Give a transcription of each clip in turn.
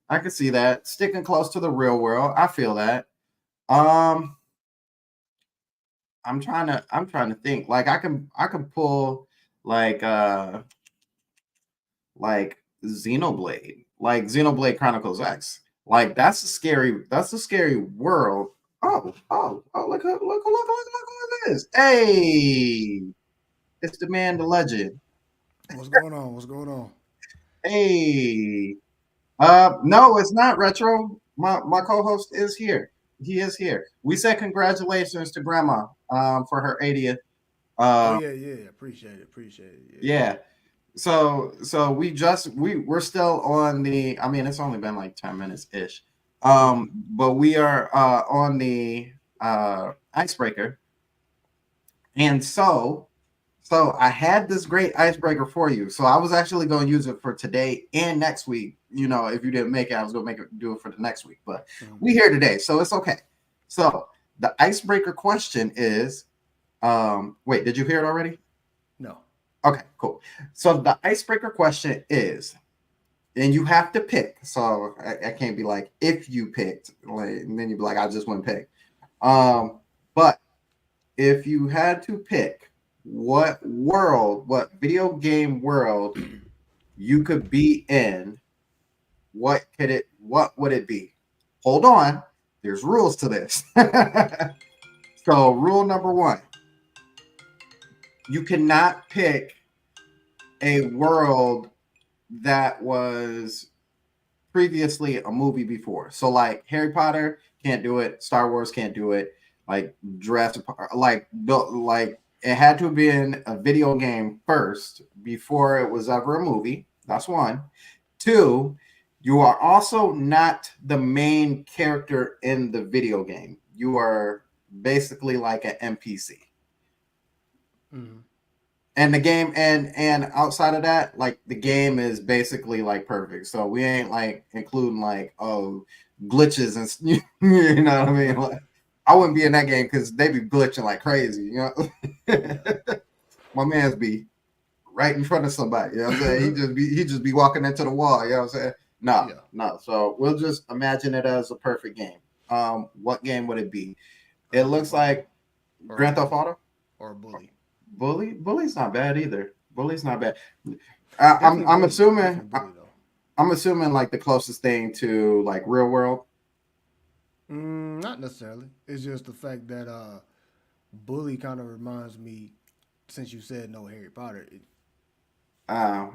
I can see that. Sticking close to the real world. I feel that. Um, I'm trying to think. Like I can pull like uh like Xenoblade, like Xenoblade Chronicles X. Like that's a scary world. Oh, look at this. Hey, it's the man, the legend. What's going on? What's going on? Hey. No, it's not retro. My co-host is here. He is here. We said congratulations to grandma for her 80th. Oh Uh yeah, yeah. Appreciate it. Appreciate it. Yeah. yeah. So we're still on the, I mean, it's only been like 10 minutes ish. Mm-hmm. But we are on the icebreaker. And so I had this great icebreaker for you. So I was actually going to use it for today and next week. If you didn't make it, I was going to make it do it for the next week. But Mm-hmm. we here today, so it's okay. So the icebreaker question is, wait, did you hear it already? No. Okay, cool. So the icebreaker question is, and you have to pick. So I can't be like if you picked, like, and then you'd be like, I just wouldn't pick. But if you had to pick what video game world you could be in, what would it be? Hold on, there's rules to this. So rule number one, you cannot pick a world that was previously a movie before. So like Harry Potter can't do it, Star Wars can't do it, like Jurassic Park, like it had to have been a video game first before it was ever a movie. That's one. Two, you are also not the main character in the video game. You are basically like an NPC. Mm-hmm. And the game and outside of that, like the game is basically like perfect. So we ain't like including like glitches and you know what I mean. Right. Like, I wouldn't be in that game because they be glitching like crazy. Yeah. My man's be right in front of somebody. You know what I'm saying? He just be walking into the wall. You know what I'm saying? No, Yeah. no. So we'll just imagine it as a perfect game. What game would it be? It looks Bubble like or a Grand Theft bully Auto. or a bully. Bully's not bad either. Bully's not bad. Definitely I'm bully. assuming Definitely bully though. I'm assuming like the closest thing to like real world. Not necessarily. It's just the fact that bully kind of reminds me. Since you said no Harry Potter,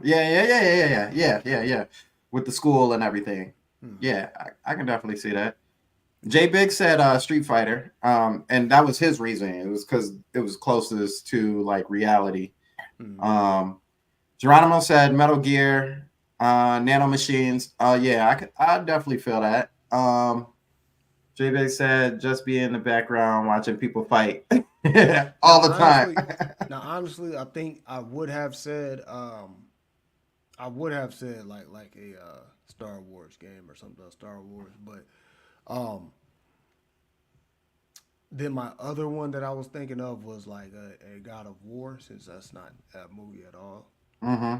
Yeah. With the school and everything. mm-hmm. Yeah, I can definitely see that. Jay Big said Street Fighter, and that was his reasoning. It was because it was closest to like reality. Mm-hmm. Um, Geronimo said Metal Gear, Nano Machines. Yeah, I definitely feel that. J-Big said just be in the background watching people fight Now all the time. honestly, I think I would have said like a Star Wars game or something, Star Wars. But um, then my other one that I was thinking of was like a God of War, since that's not a movie at all. Hmm.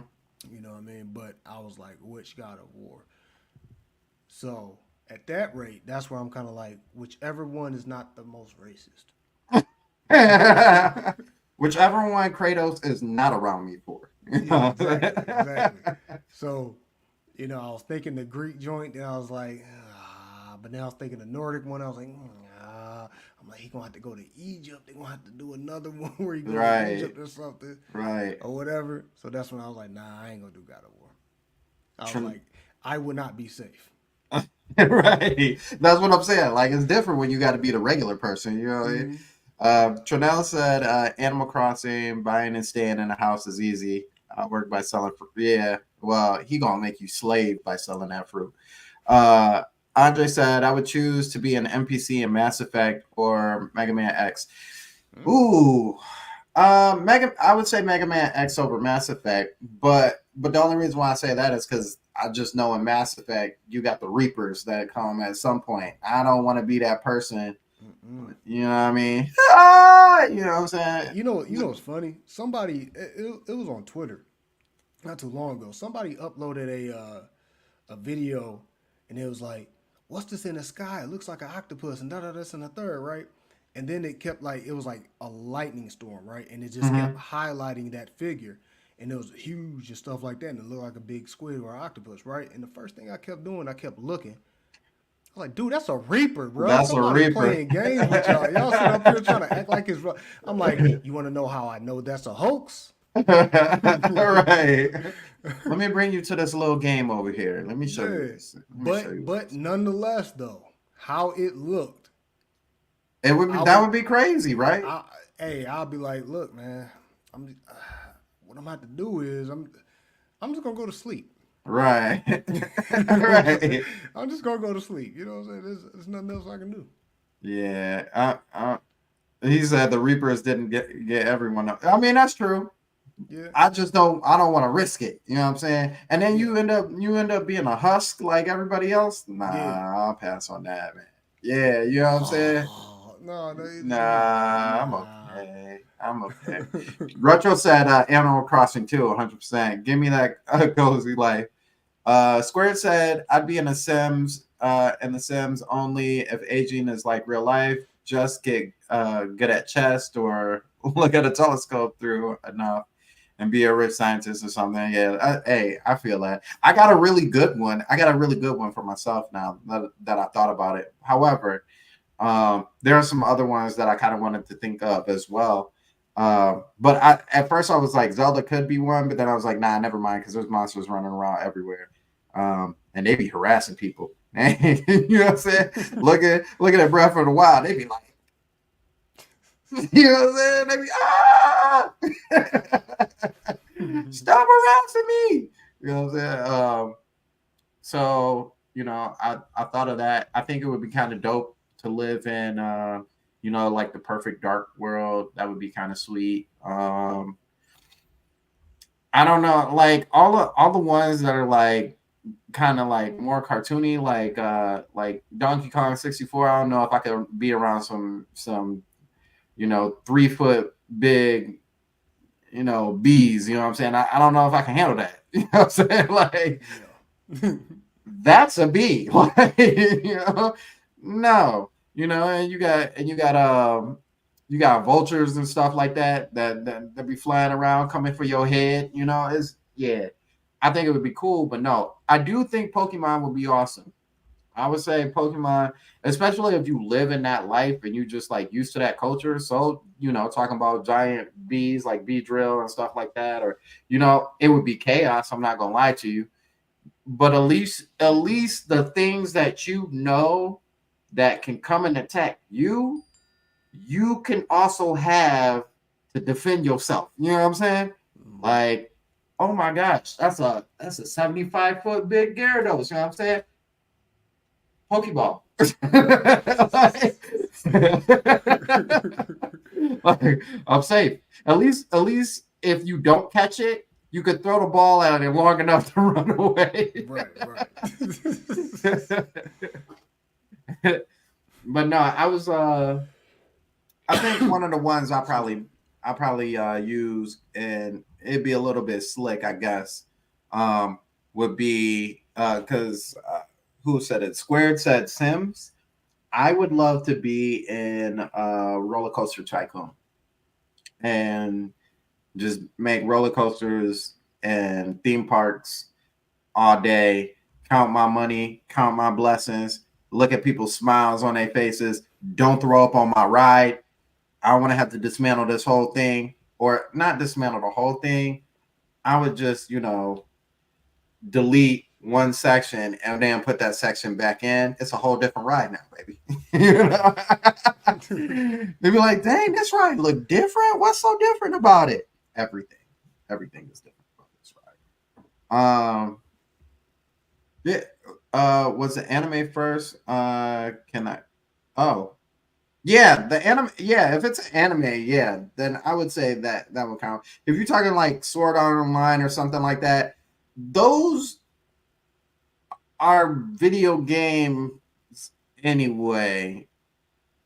You know what I mean? But I was like, which God of War? So at that rate, that's where I'm kind of like, whichever one is not the most racist. Whichever one Kratos is not around me for. Yeah, exactly, exactly. So, I was thinking the Greek joint, then I was like, but then I was thinking the Nordic one. I was like, I'm like, he gonna have to go to Egypt. They gonna have to do another one where he goes to Right, Egypt or something right. or whatever. So that's when I was like, nah, I ain't gonna do God of War. I was Tr- like, I would not be safe. right. That's what I'm saying. Like it's different when you got to be the regular person. Mm-hmm. Trinell said Animal Crossing, buying and staying in a house is easy. Work by selling fruit. Yeah, well, he gonna make you slave by selling that fruit. Uh, Andre said I would choose to be an NPC in Mass Effect or Mega Man X. Ooh, I would say Mega Man X over Mass Effect, but the only reason why I say that is because I just know in Mass Effect you got the Reapers that come at some point. I don't want to be that person. Mm-mm. You know what I mean? You know what I'm saying? What's funny? Somebody, it was on Twitter not too long ago. Somebody uploaded a video, and and it was like, what's this in the sky? It looks like an octopus, and da da this and the third, right? And then it kept like it was like a lightning storm, right? And it just kept Hmm. highlighting that figure, and it was huge and stuff like that, and it looked like a big squid or octopus, right? And the first thing I kept doing, I kept looking. I was like, dude, that's a reaper, bro. That's a Somebody reaper. playing games with y'all. Y'all sit up here trying to act like it's. I'm like, you want to know how I know that's a hoax? Right. Let me bring you to this little game over here. Let me show you Yeah, this. Let me show but you but this. nonetheless, though, how it looked, It would be I that would, would be crazy, right? hey, I'll be like, look, man, I'm, what I'm gonna have to do is I'm just gonna go to sleep. Right. You know what I'm saying? Right. I'm just gonna go to sleep. You know what I'm saying? There's nothing else I can do. Yeah. He said the Reapers didn't get everyone up. I mean, that's true. Yeah, I don't want to risk it. You know what I'm saying? And then yeah, you end up being a husk like everybody else. yeah. Nah, I'll pass on that, man. Yeah, you know what I'm saying? Oh no, no, Nah, I'm nah. okay. I'm okay. Retro said Animal Crossing 2, 100%. Give me that cozy life. Squared said I'd be in The Sims, and The Sims only if aging is like real life. Just get good at chess or look at a telescope through enough and be a rich scientist or something. Yeah, hey, I feel that. I got a really good one. I got a really good one for myself now that I thought about it. However, there are some other ones that I kind of wanted to think of as well. But at first I was like Zelda could be one, but then I was like, nah, never mind, because there's monsters running around everywhere, and they be harassing people. You know what I'm saying? Looking at Breath of the Wild, they be like, you know what I'm saying? They be stop harassing me. You know what I'm saying? So I thought of that. I think it would be kind of dope to live in like the perfect dark world. That would be kind of sweet. I don't know, like all the ones that are like kind of like more cartoony, like Donkey Kong 64. I don't know if I could be around some 3 foot big bees. You know what I'm saying? I don't know if I can handle that. You know what I'm saying? Like Yeah. that's a bee. Like, no, and you got vultures and stuff like that be flying around coming for your head. Is yeah. I think it would be cool, but no, I do think Pokemon would be awesome. I would say Pokemon, especially if you live in that life and you just like used to that culture. So, talking about giant bees like bee drill and stuff like that, or it would be chaos. I'm not gonna lie to you, but at least the things that that can come and attack you, you can also have to defend yourself. You know what I'm saying? Like, oh my gosh, that's a 75-foot big Gyarados. You know what I'm saying? Pokeball. Like, I'm safe. At least if you don't catch it, you could throw the ball at it long enough to run away. Right, right. But no, I think one of the ones I probably use, and it'd be a little bit slick, I guess, would be because who said it? Squared said Sims. I would love to be in Roller Coaster Tycoon and just make roller coasters and theme parks all day, count my money, count my blessings, look at people's smiles on their faces, don't throw up on my ride. I don't want to have to dismantle this whole thing, or not dismantle the whole thing. I would just, delete one section and then put that section back in. It's a whole different ride now, baby. They'd be like, dang, this ride look different. What's so different about it? Everything. Everything is different about this ride. Yeah. Was the anime first? Can I? Oh, yeah, the anime. Yeah, if it's anime, yeah, then I would say that would count. If you're talking like Sword Art Online or something like that, those are video games anyway,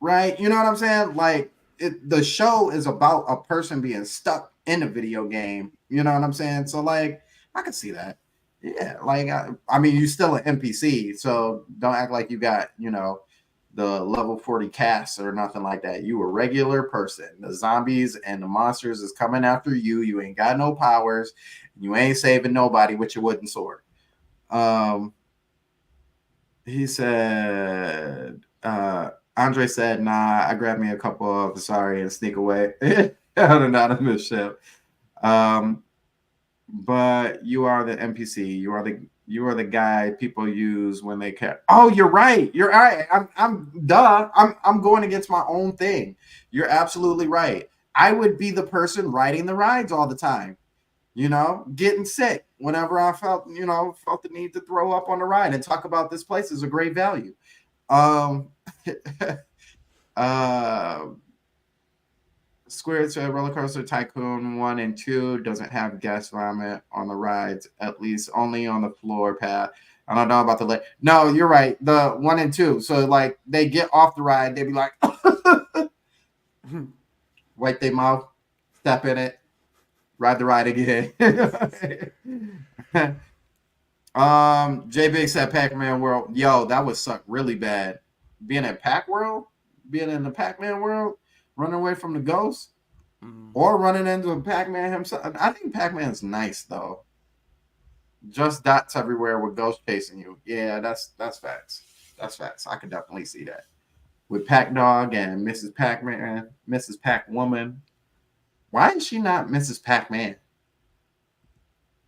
right? You know what I'm saying? Like the show is about a person being stuck in a video game. You know what I'm saying? So like, I could see that. Yeah, like I mean, you're still an NPC, so don't act like you got, you know, the level 40 cast or nothing like that. You a regular person. The zombies and the monsters is coming after you. You ain't got no powers. You ain't saving nobody with your wooden sword. Um, he said, Andre said, nah, I grabbed me a couple of sorry and sneak away on an anonymous ship. But you are the NPC. You are the guy people use when they care. Oh, you're right. You're right. I'm going against my own thing. You're absolutely right. I would be the person riding the rides all the time. You know, getting sick whenever I felt the need to throw up on the ride and talk about this place is a great value. Um, uh, Squared said Roller Coaster Tycoon 1 and 2 doesn't have gas vomit on the rides, at least only on the floor path. I don't know about the late. No, you're right. The 1 and 2. So, like, they get off the ride, they be like, wipe their mouth, step in it, ride the ride again. J Big said Pac-Man World. Yo, that would suck really bad. Being in Pac World, being in the Pac-Man world, running away from the ghost. Or running into Pac-Man himself. I think Pac-Man's nice though. Just dots everywhere with ghosts chasing you. Yeah, that's facts. That's facts. I could definitely see that. With Pac Dog and Mrs. Pac-Man, Mrs. Pac-Woman. Why is she not Mrs. Pac-Man?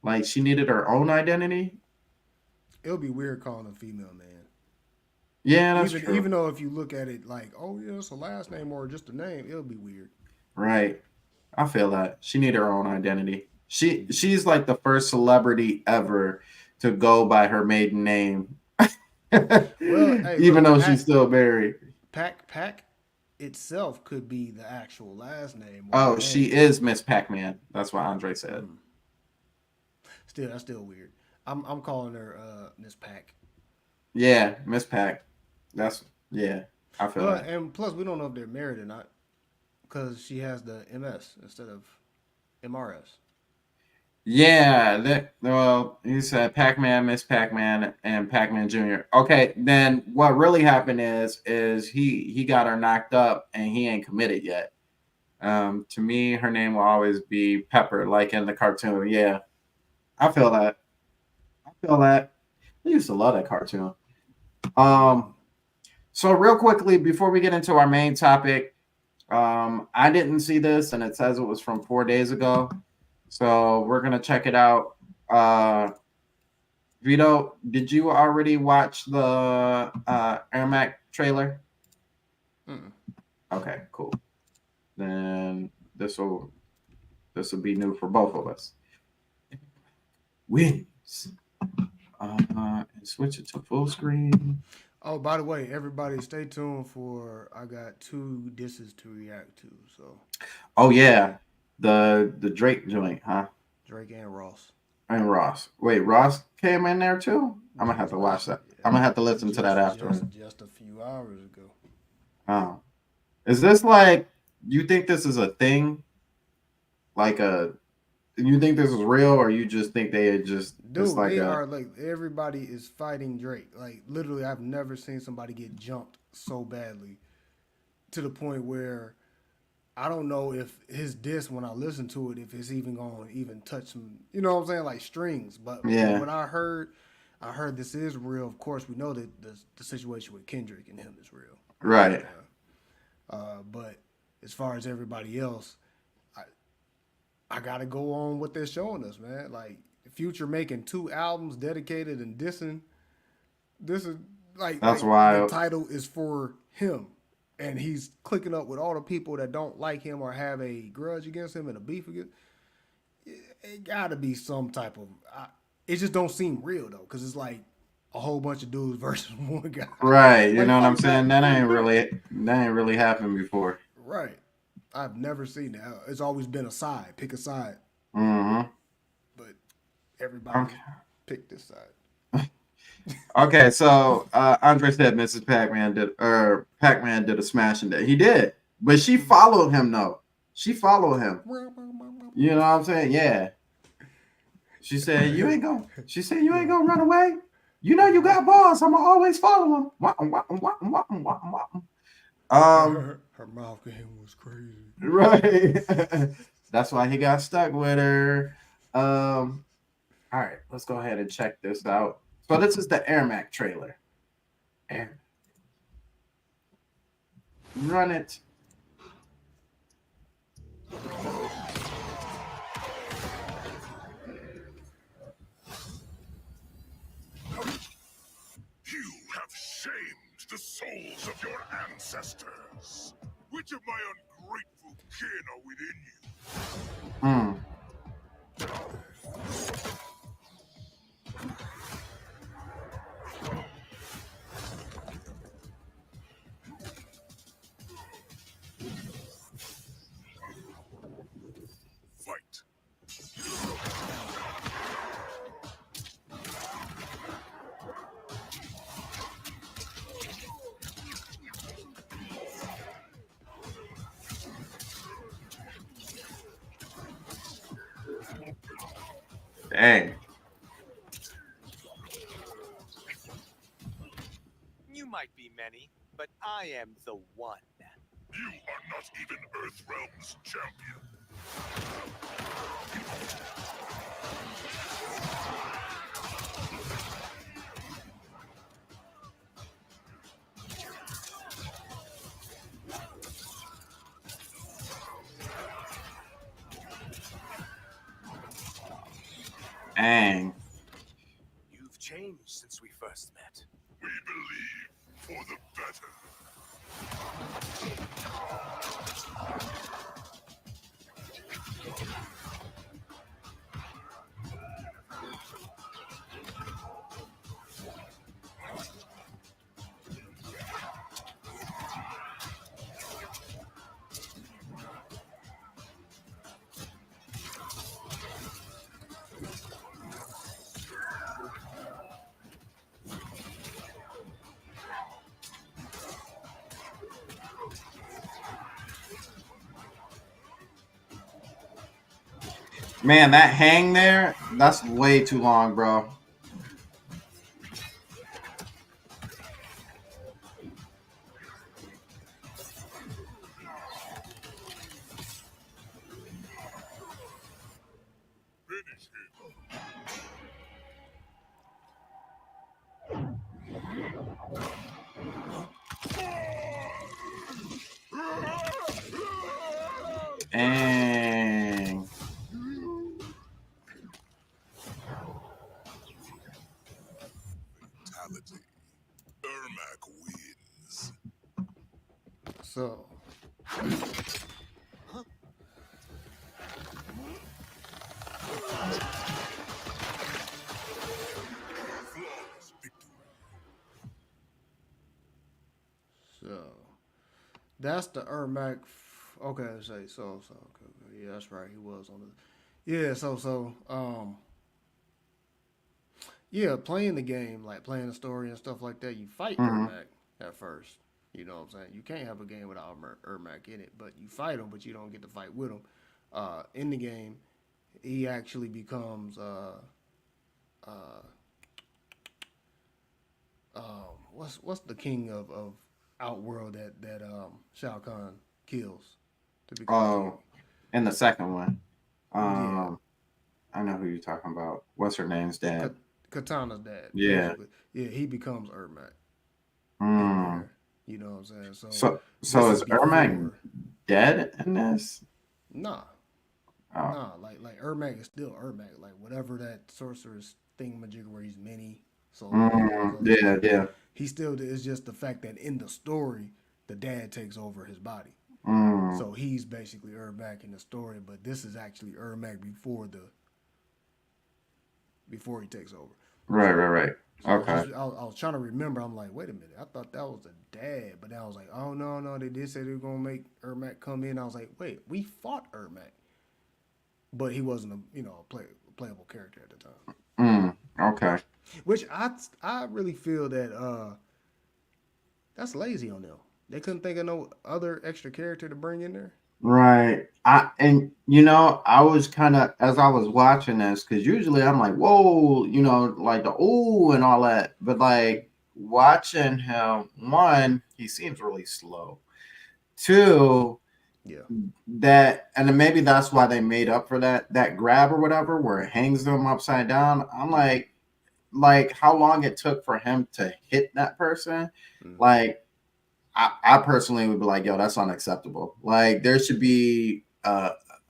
Like she needed her own identity? It'll be weird calling a female man. Yeah, that's true. Even though if you look at it like, oh yeah, it's a last name or just a name, it'll be weird. Right. I feel that. She needed her own identity. She's like the first celebrity ever to go by her maiden name. Well, hey, even though she's still married. Pac itself could be the actual last name. Oh, she is Miss Pac-Man. That's what Andre said. That's still weird. I'm calling her Miss Pac. Yeah, Miss Pac. I feel that. And plus, we don't know if they're married or not because she has the MS instead of MRS. Yeah, well, he said Pac-Man, Miss Pac-Man, and Pac-Man Jr. Okay, then what really happened is he got her knocked up and he ain't committed yet. To me, her name will always be Pepper, like in the cartoon. Yeah, I feel that. I used to love that cartoon. So real quickly before we get into our main topic, I didn't see this, and it says it was from 4 days ago. So we're gonna check it out. Vito, did you already watch the Ermac trailer? Okay, cool. Then this will be new for both of us. Wins. And switch it to full screen. Oh, by the way, everybody, stay tuned for I got 2 disses to react to. So. Oh yeah. The Drake joint, huh? Drake and Ross. And Ross. Wait, Ross came in there too? I'm gonna have to watch that. Yeah. I'm gonna have to listen to that after. Just a few hours ago. Oh. Is this like you think this is a thing? You think this is real or you just think they just are like everybody is fighting Drake. Like literally I've never seen somebody get jumped so badly to the point where I don't know if his diss when I listen to it, if it's even going to even touch some, you know what I'm saying, like strings. But yeah. When I heard this is real. Of course, we know that the situation with Kendrick and him is real, right? But as far as everybody else, I gotta go on what they're showing us, man. Like Future making 2 albums dedicated and dissing. This is that's why the title is for him. And he's clicking up with all the people that don't like him or have a grudge against him and a beef against. It got to be some type of. It just don't seem real though, because it's like a whole bunch of dudes versus one guy. Right, you know what I'm saying? That ain't really happened before. Right, I've never seen that. It's always been a side. Pick a side. Mm-hmm. But everybody picked this side. Okay, so Andre said Mrs. Pac-Man did a smash and he did, but she followed him though. She followed him. You know what I'm saying? Yeah. She said, "You ain't gonna." She said, "You ain't gonna run away. You know you got balls. I'ma always follow them." Her mouth game was crazy. Right. That's why he got stuck with her. All right, let's go ahead and check this out. So this is the Air Mac trailer. Air. Run it. You have shamed the souls of your ancestors. Which of my ungrateful kin are within you? Hmm. Fight. Dang. You might be many, but I am the one. You are not even Earthrealm's champion. Dang. You've changed since we first met. We believe for the better. Man, that hang there, that's way too long, bro. Finish him. Dang. Fatality. Ermac wins. So, Flawless victory. so that's the Ermac. Okay, say okay, yeah, that's right. He was on the. Yeah, yeah, playing the game, like playing the story and stuff like that. You fight Hmm. Ermac at first. You know what I'm saying? You can't have a game without Ermac in it, but you fight him, but you don't get to fight with him. In the game, he actually becomes uh, what's the king of Outworld that Shao Kahn kills to become king? Oh, and the second one. Yeah, I know who you're talking about. What's her name's dad? Katana's dad, Yeah. basically. Yeah, he becomes Ermac in Mm. there. You know what I'm saying? So So this is is Ermac before. dead in this? Nah, Oh. nah. Like Ermac is still Ermac. Like whatever that sorcerer's thingamajigger where he's many souls and all this other Yeah, stuff. yeah. He still is just the fact that in the story the dad takes over his body. Mm. So he's basically Ermac in the story, but this is actually Ermac before he takes over. Right, So, right, right. so Okay. I was trying to remember. I'm like, wait a minute, I thought that was the dad, but then I was like, oh no, they did say they were gonna make Ermac come in. I was like, wait, we fought Ermac, but he wasn't a playable character at the time. Okay. Which I really feel that that's lazy on them. They couldn't think of no other extra character to bring in there. Right. I was kind of as I was watching this because usually I'm like, whoa, like the ooh and all that, but like watching him, one, he seems really slow. Two, Yeah. that and then maybe that's why they made up for that grab or whatever where it hangs them upside down. I'm like how long it took for him to hit that person. Mm-hmm. Like I personally would be like, yo, that's unacceptable. Like there should be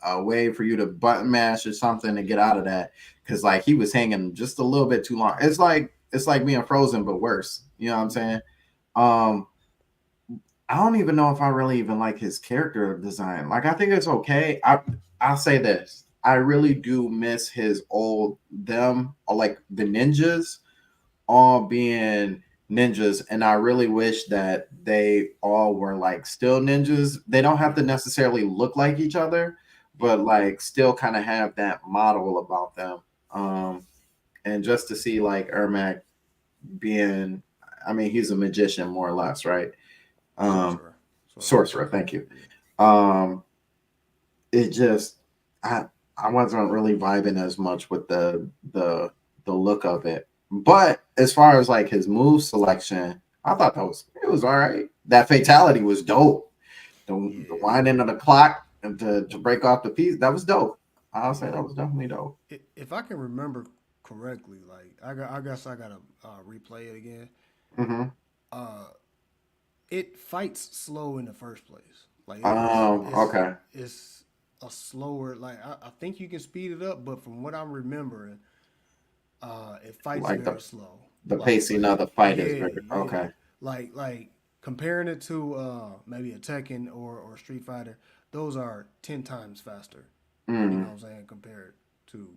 a way for you to button mash or something to get out of that. Cause like he was hanging just a little bit too long. It's like being frozen, but worse. You know what I'm saying? Um, I don't even know if I really even like his character design. Like I think it's okay. I'll say this. I really do miss his old them or like the ninjas all being ninjas, and I really wish that they all were like still ninjas. They don't have to necessarily look like each other, Yeah. but like still kind of have that model about them. And just to see like Ermac being, I mean, he's a magician more or less, right? Um, Sorcerer. Sorcerer. sorcerer, thank you. Yeah. Um, it just I I wasn't really vibing as much with the look of it. But as far as like his move selection, I thought it was all right. That fatality was dope. The Yeah. winding of the clock and to break off the piece, that was dope. I'll say Yeah. that was definitely dope. If I can remember correctly, like I guess I gotta replay it again. Hmm. Uh, it fights slow in the first place. Like Okay. it's a slower. Like I think you can speed it up, but from what I'm remembering, it fights Like very slow. the pacing Like of the fight is yeah, very yeah. okay. Like comparing it to maybe a Tekken or Street Fighter, those are 10 times faster. You know Mm, what I'm saying? Compared to,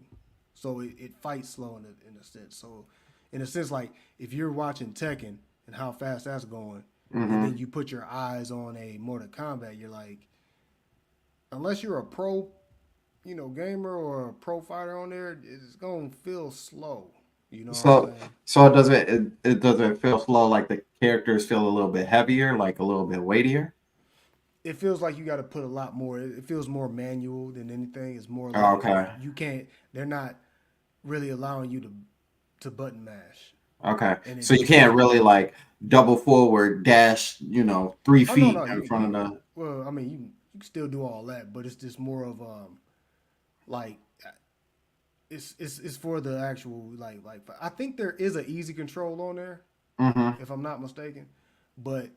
so it fights slow in a sense. So in a sense, like if you're watching Tekken and how fast that's going, and hmm. then you put your eyes on a Mortal Kombat, you're like, unless you're a pro, gamer or a pro fighter on there, it's gonna feel slow. You know what I'm So saying? so it doesn't feel slow like the characters feel a little bit heavier, like a little bit weightier. It feels like you got to put a lot more. It feels more manual than anything. It's more Oh, like okay. you can't. They're not really allowing you to button mash, Okay. and So it you feels. can't really like double forward dash, 3 Oh no, feet no, in front of the. well, I mean, you can still do all that, but it's just more of like it's for the actual like I think there is an easy control on there Hmm. if I'm not mistaken, but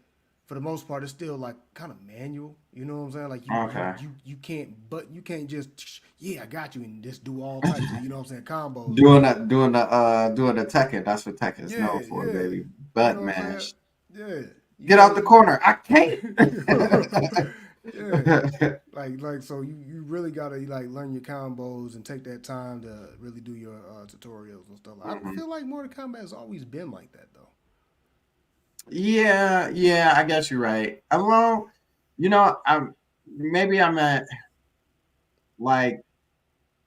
for the most part it's still like kind of manual. You know what I'm saying? Like Okay. you can't, but you can't just yeah I got you and just do all types of what I'm saying combos and stuff. Doing the Tekken. That's what Tekken's Yeah, known for, yeah. baby. You Butt know what I'm saying? mash. Yeah. You Get out the gotta corner. I can't. yeah. Like so you really gotta like learn your combos and take that time to really do your tutorials and stuff. I Mhm. feel like Mortal Kombat has always been like that though. Yeah, yeah, I guess you're right. Well, I'm maybe I'm at like,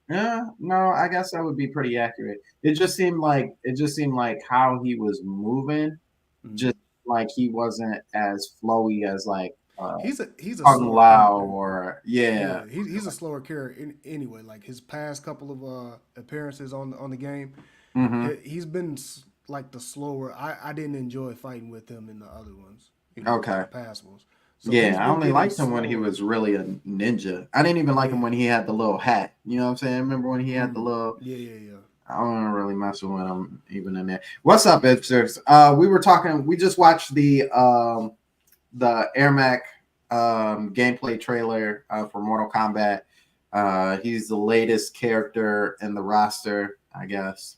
yeah, no, I guess that would be pretty accurate. It just seemed like how he was moving, Mm. just like he wasn't as flowy as like He's a Kung slower Lao character. or yeah. Yeah, he's a slower character anyway. Like his past couple of appearances on the game, Hmm. he's been like the slower. I didn't enjoy fighting with him in the other ones. Okay. The past ones. So he's Yeah, I been only getting liked him when he slower. was really a ninja. I didn't even like him Yeah. when he had the little hat. You know what I'm saying? Remember when he had the Mm. little Yeah, yeah, yeah. I don't really mess with him even in there. What's up, Ipsters? We just watched the Airmac gameplay trailer for Mortal Kombat. He's the latest character in the roster, I guess.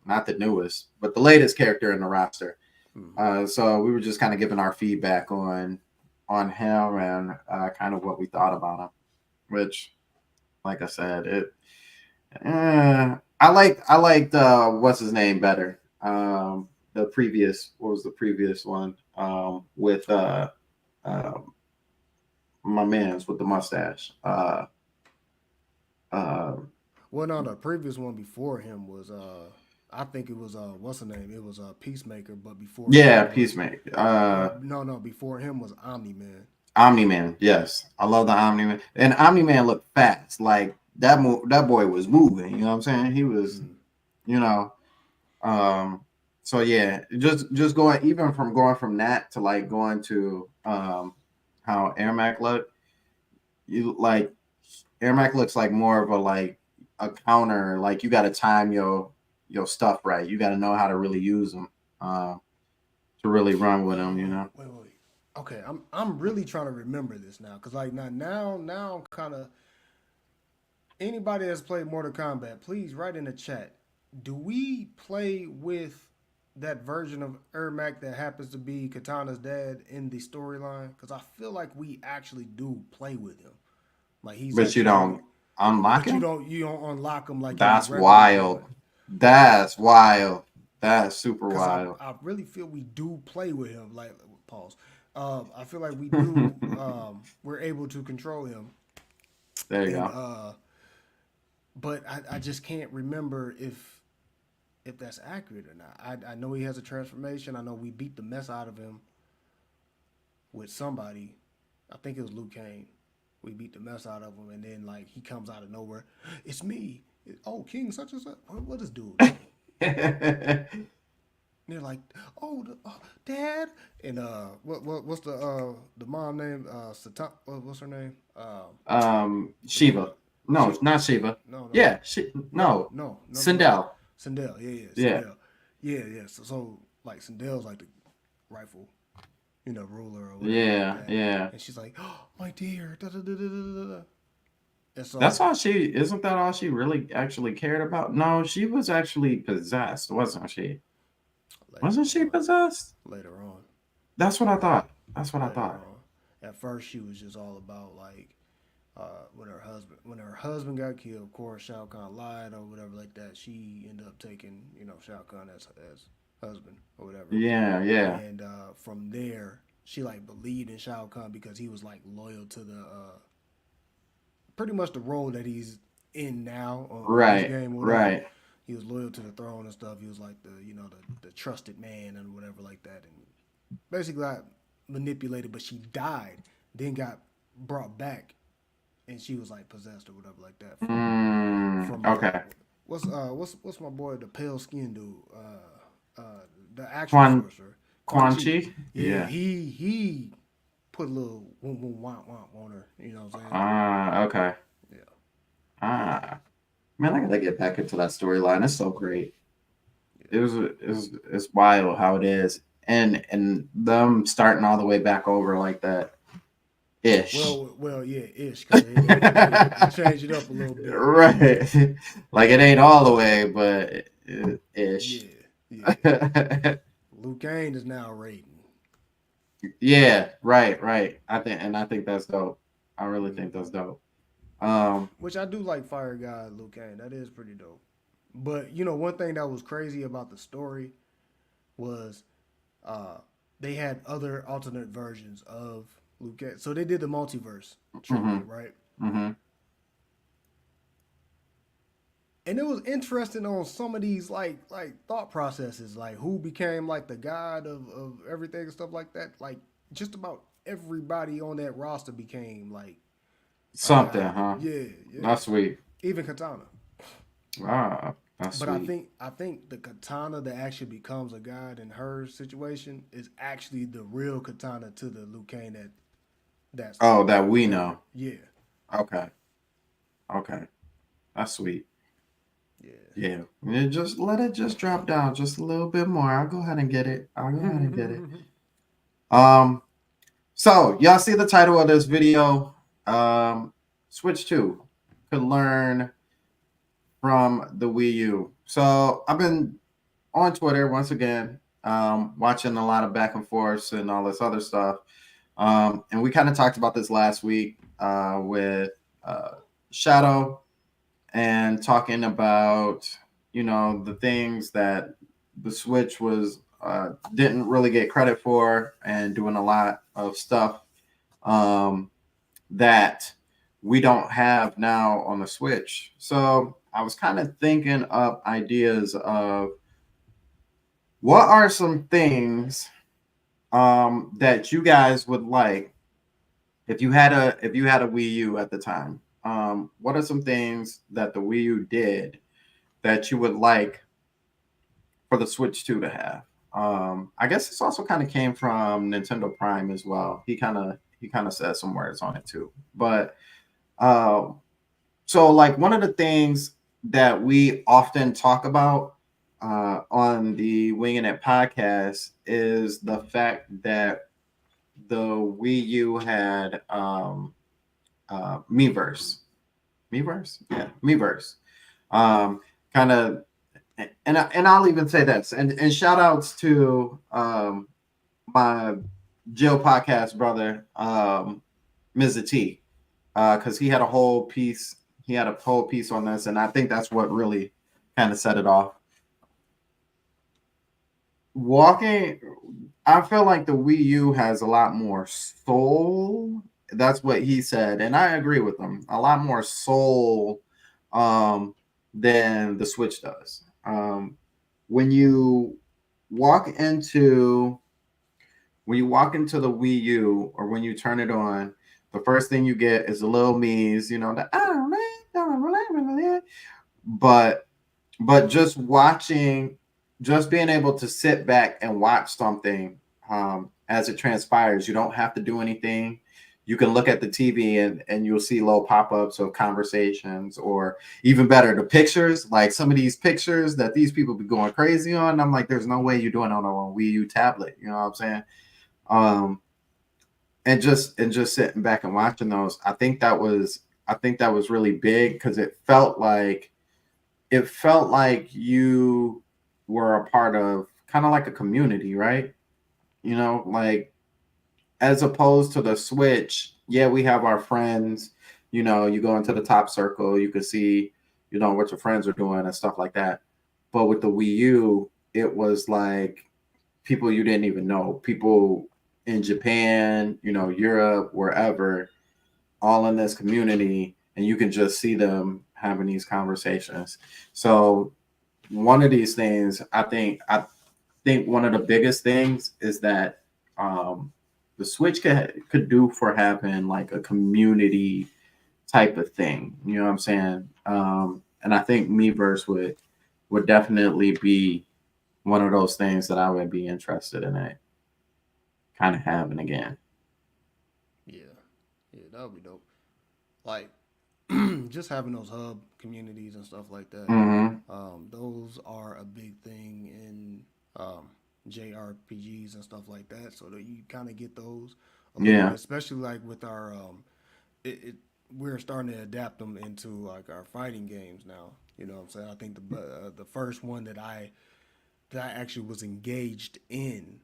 Not the newest, but the latest character in the roster. Mm. So we were just kind of giving our feedback on him and kind of what we thought about him. Which, like I said, I liked what's his name better. The previous what was the previous one with uh, my man's with the mustache. Uh, Well, no, the previous one before him was I think it was what's the name? It was Peacemaker, but before yeah, him was Peacemaker. no, before him was Omni Man. Omni-Man, yes. I love the Omni-Man. And Omni-Man looked fast. Like that boy was moving, you know what I'm saying? He was, you know, so yeah, just going even from going from that to like going to how Ermac looked, you like Ermac looks like more of a like a counter, like you gotta time your stuff right. You gotta know how to really use them to really run with them, you know. Wait. Okay, I'm really trying to remember this now, cause like now I'm kind of, anybody that's played Mortal Kombat, please write in the chat. Do we play with that version of Ermac that happens to be Katana's dad in the storyline? Because I feel like we actually do play with him. Like he's But you actually, don't unlock but you him. don't unlock him like in the That's regular wild. one. That's wild. That's super Because wild. I really feel we do play with him. Like pause. I feel like we do. We're able to control him, There you and go. but I just can't remember if that's accurate or not. I know he has a transformation. I know we beat the mess out of him with somebody. I think it was Liu Kang. We beat the mess out of him, and then like he comes out of nowhere. It's me. Oh, King such and such. What is dude? And they're like, oh, Dad. And what's the mom name? Satan. What's her name? Shiva. No, She, it's not Shiva. no. Yeah, No, no. no, no, no, no. Sindel. Sindel, Yeah. Sindel. Yeah. So like Sindel's like the rightful, ruler or whatever Yeah, like that. yeah. And she's like, oh, my dear. Da, da, da, da, da, da. And That's so all she isn't that all she really actually cared about? No, she was actually possessed, wasn't she? later Wasn't she on, possessed? later on, That's what I thought. That's what I later thought. on. At first, she was just all about like when her husband got killed. Of course, Shao Kahn lied or whatever like that. She ended up taking Shao Kahn as husband or whatever. Yeah, yeah. And from there, she like believed in Shao Kahn because he was like loyal to the pretty much the role that he's in now on this Right, game, whatever. right. He was loyal to the throne and stuff. He was like the trusted man and whatever like that, and basically got manipulated. But she died, then got brought back, and she was like possessed or whatever like that from Okay. what's my boy, the pale skin dude, the actual Quan sorcerer, Quan Quan Chi. Chi? Yeah, Yeah. he put a little womp womp womp womp on her. You know what I'm saying? Okay. Yeah. Ah. Man, I gotta get back into that storyline. It's so great. It's wild how it is. And them starting all the way back over like that ish. Well, yeah, ish, because they changed it up a little bit. Right. Like it ain't all the way, but ish. Yeah. Liu Kang is now raiding. Yeah, right. I think that's dope. I really think that's dope. Which I do like Fire God Liu Kang. That is pretty dope. But one thing that was crazy about the story was they had other alternate versions of Liu Kang. So they did the multiverse treatment, right? Mm-hmm. And it was interesting on some of these like thought processes, like who became like the god of everything and stuff like that. Like just about everybody on that roster became like Something, huh? Yeah. That's sweet. Even Katana. Ah, that's But sweet. I think the Katana that actually becomes a god in her situation is actually the real Katana to the Liu Kang that's Oh, that we know. Yeah. Okay. That's sweet. Yeah. Yeah. Just let it just drop down just a little bit more. I'll go ahead and get it. So y'all see the title of this video. Switch 2 could learn from the Wii U. So I've been on Twitter once again, watching a lot of back and forths and all this other stuff. And we kind of talked about this last week with Shadow and talking about, the things that the Switch was didn't really get credit for and doing a lot of stuff that we don't have now on the Switch. So I was kind of thinking up ideas of what are some things that you guys would like if you had a Wii U at the time, what are some things that the Wii U did that you would like for the Switch 2 to have? I guess this also kind of came from Nintendo Prime as well. He kind of said some words on it too. But so like one of the things that we often talk about on the Winging It podcast is the fact that the Wii U had Miiverse. Miiverse? Yeah, Miiverse. Kind of, and I'll even say this, and shout outs to my Jill podcast brother, Mr. T, because he had a whole piece. He had a whole piece on this, and I think that's what really kind of set it off. I feel like the Wii U has a lot more soul. That's what he said, and I agree with him. A lot more soul than the Switch does. When you walk into the Wii U, or when you turn it on, the first thing you get is a little Mii's, you know, but just watching, just being able to sit back and watch something as it transpires. You don't have to do anything. You can look at the TV and you'll see little pop-ups of conversations, or even better, the pictures. Like some of these pictures that these people be going crazy on, I'm like, there's no way you're doing it on a Wii U tablet. You know what I'm saying? And just sitting back and watching those, I think that was really big, because it felt like you were a part of kind of like a community, right? You know, like, as opposed to the Switch, yeah, we have our friends. You know, you go into the top circle, you can see, you know, what your friends are doing and stuff like that. But with the Wii U, it was like people you didn't even know, people in Japan, you know, Europe, wherever, all in this community, and you can just see them having these conversations. So one of these things, I think one of the biggest things is that the Switch could do for having like a community type of thing. You know what I'm saying? And I think Miiverse would definitely be one of those things that I would be interested in it kind of having again. Yeah, that would be dope. Like just having those hub communities and stuff like that. Mm-hmm. Those are a big thing in JRPGs and stuff like that, so that you kind of get those. Yeah. Bit, especially like with our we're starting to adapt them into like our fighting games now. You know what I'm saying? I think the first one that I actually was engaged in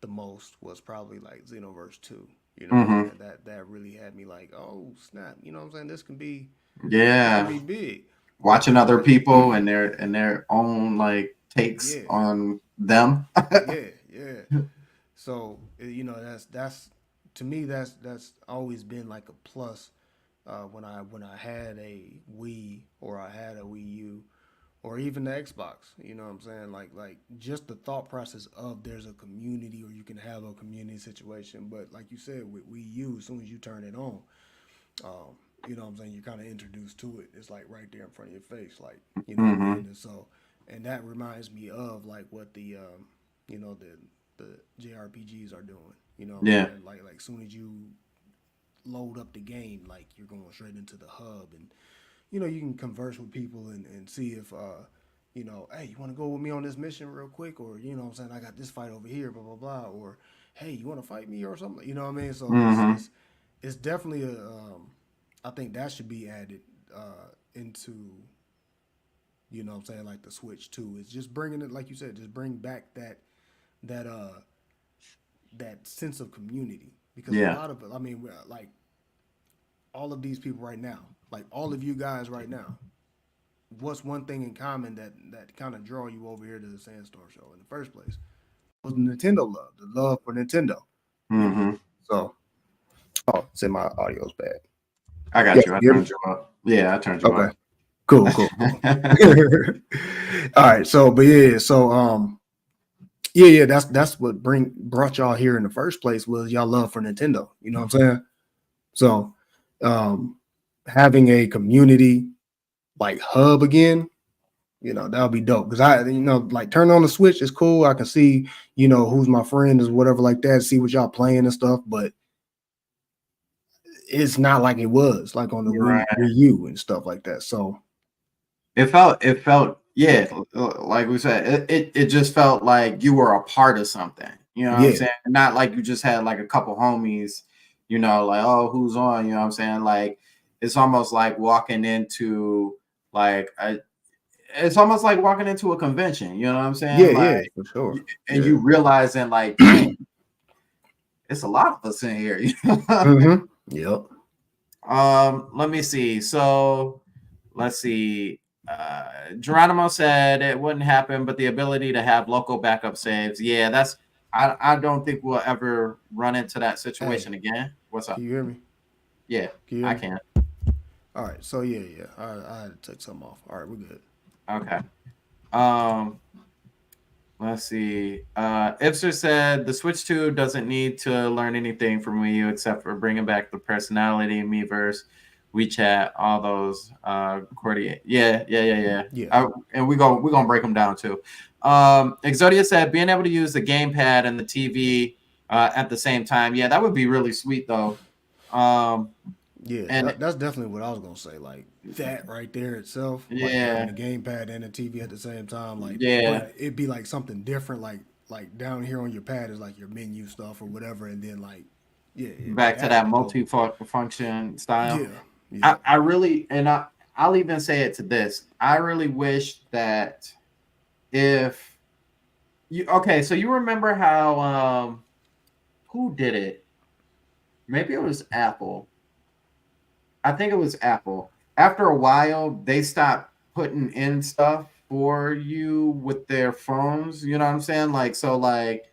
the most was probably like Xenoverse 2. You know, Mm-hmm. that really had me like, oh snap! You know what I'm saying? This can be big. Watching other people and their own like takes on them. Yeah. So you know, that's to me that's always been like a plus when I had a Wii, or I had a Wii U, or even the Xbox. You know what I'm saying? Like just the thought process of there's a community, or you can have a community situation. But like you said, with Wii U, as soon as you turn it on, you know what I'm saying, you're kind of introduced to it. It's like right there in front of your face, like, you know what I mean? And so, and that reminds me of like what the you know, the JRPGs are doing. You know what I'm saying? Like as soon as you load up the game, like you're going straight into the hub, and you know, you can converse with people and see if you know, hey, you want to go with me on this mission real quick, or you know what I'm saying, I got this fight over here, blah blah blah, or hey, you want to fight me or something, you know what I mean? So it's definitely a I think that should be added into, you know what I'm saying, like the Switch too. It's just bringing it, like you said, just bring back that sense of community, because a lot of it, I mean, like all of these people right now, like all of you guys right now, what's one thing in common that kind of draw you over here to the Sandstorm show in the first place? It was Nintendo love, the love for Nintendo. Mm-hmm. So, oh, say my audio's bad. I got you. I turned you up. Yeah, I turned you up. Cool. All right. So, but yeah, so yeah, that's what brought y'all here in the first place, was y'all love for Nintendo. You know what I'm saying? So having a community like hub again, that would be dope. Because like turn on the Switch is cool. I can see, who's my friend is whatever like that, see what y'all playing and stuff, but it's not like it was like on the Right. Wii U and stuff like that. So it felt, yeah, like we said, it just felt like you were a part of something. You know what I'm yeah, saying? Not like you just had like a couple homies, like, oh, who's on? You know what I'm saying? Like it's almost like walking into like it's almost like walking into a convention. You know what I'm saying? yeah, Like, for sure. and Yeah. you realizing like, dang, it's a lot of us in here. Mm-hmm. Yep. Let me see. So let's see. Geronimo said it wouldn't happen, but the ability to have local backup saves. Yeah, that's I don't think we'll ever run into that situation Hey, again. What's up? can you hear me? Yeah, Can you hear I me? can. All right. So yeah. I had to take something off. All right, we're good. Okay. Um, let's see. Ipser said the Switch 2 doesn't need to learn anything from Wii U except for bringing back the personality, Miiverse, WeChat, all those. Cordy. Yeah. Yeah. And we're gonna break them down too. Exodia said being able to use the gamepad and the TV at the same time. Yeah, that would be really sweet though. Um, Yeah, and that's definitely what I was gonna say. Like that right there itself, like having yeah, the gamepad and the TV at the same time, like, yeah. but it'd be like something different. Like down here on your pad is like your menu stuff or whatever, and then like, yeah, Back to that'd that be dope. multi-function style. Yeah, yeah. I really, and I'll even say it to this. I really wish that if you, okay, so you remember how, who did it? Maybe it was Apple. I think it was Apple. After a while, they stopped putting in stuff for you with their phones. You know what I'm saying? Like, so like,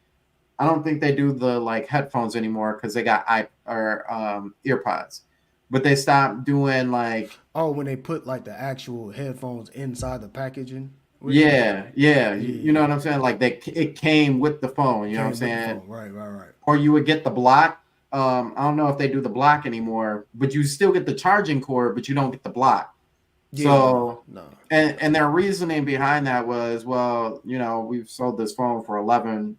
I don't think they do the like headphones anymore because they got earpods, but they stopped doing like, Oh, when they put like the actual headphones inside the packaging with it. yeah, Yeah, you know yeah, what I'm saying? Like it came with the phone. it You know what I'm came with the saying? phone. Right. Or you would get the block. I don't know if they do the block anymore, but you still get the charging cord, but you don't get the block. Yeah, So, no. and their reasoning behind that was, well, we've sold this phone for 11,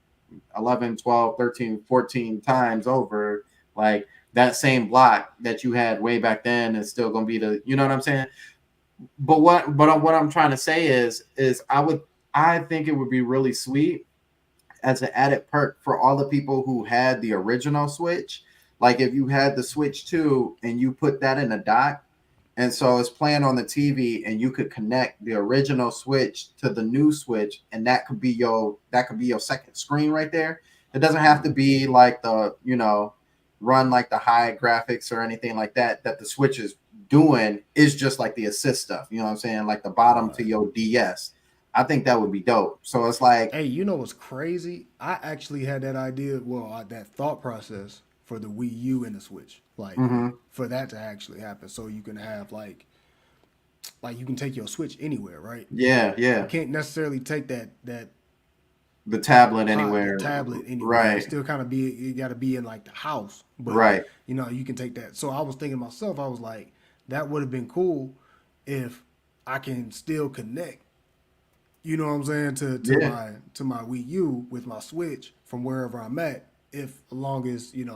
12, 13, 14 times over. Like that same block that you had way back then is still going to be you know what I'm saying? But what I'm trying to say is I think it would be really sweet as an added perk for all the people who had the original Switch. Like if you had the Switch 2 and you put that in a dock, and so it's playing on the TV, and you could connect the original Switch to the new Switch, and that could be your second screen right there. It doesn't have to be like the run like the high graphics or anything like that. That the Switch is doing is just like the assist stuff. You know what I'm saying? Like the bottom to Right. your DS. I think that would be dope. So it's like, Hey, you know what's crazy? I actually had that idea, that thought process for the Wii U and the Switch, like mhm, for that to actually happen, so you can have like you can take your Switch anywhere, right? You yeah, can't necessarily take that the tablet the anywhere, tablet anywhere. It right, still kind of be you got to be in like the house, but right, you can take that. So I was thinking to myself, I was like, that would have been cool if I can still connect. You know what I'm saying yeah, to my Wii U with my Switch from wherever I'm at, if as long as this is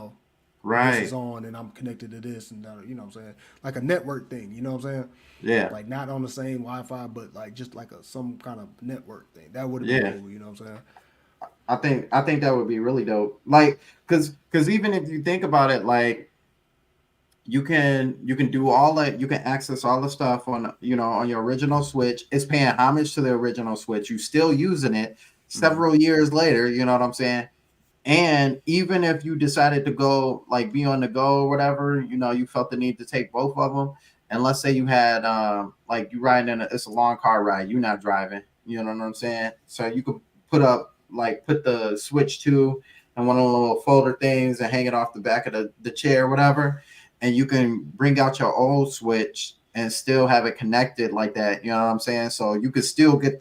right, on and I'm connected to this and that, you know what I'm saying, like a network thing. You know what I'm saying? yeah, Like not on the same Wi-Fi, but like just like some kind of network thing. That would have been yeah. cool. You know what I'm saying? I think that would be really dope. Like, cause even if you think about it, like you can do all that, you can access all the stuff on on your original Switch. It's paying homage to the original Switch. You still using it Mm-hmm. several years later. You know what I'm saying? And even if you decided to go like be on the go or whatever, you felt the need to take both of them. And let's say you had like you riding it's a long car ride, you're not driving, you know what I'm saying? So you could put the Switch 2 and one of the little folder things and hang it off the back of the chair, whatever. And you can bring out your old Switch and still have it connected like that. You know what I'm saying? So you could still get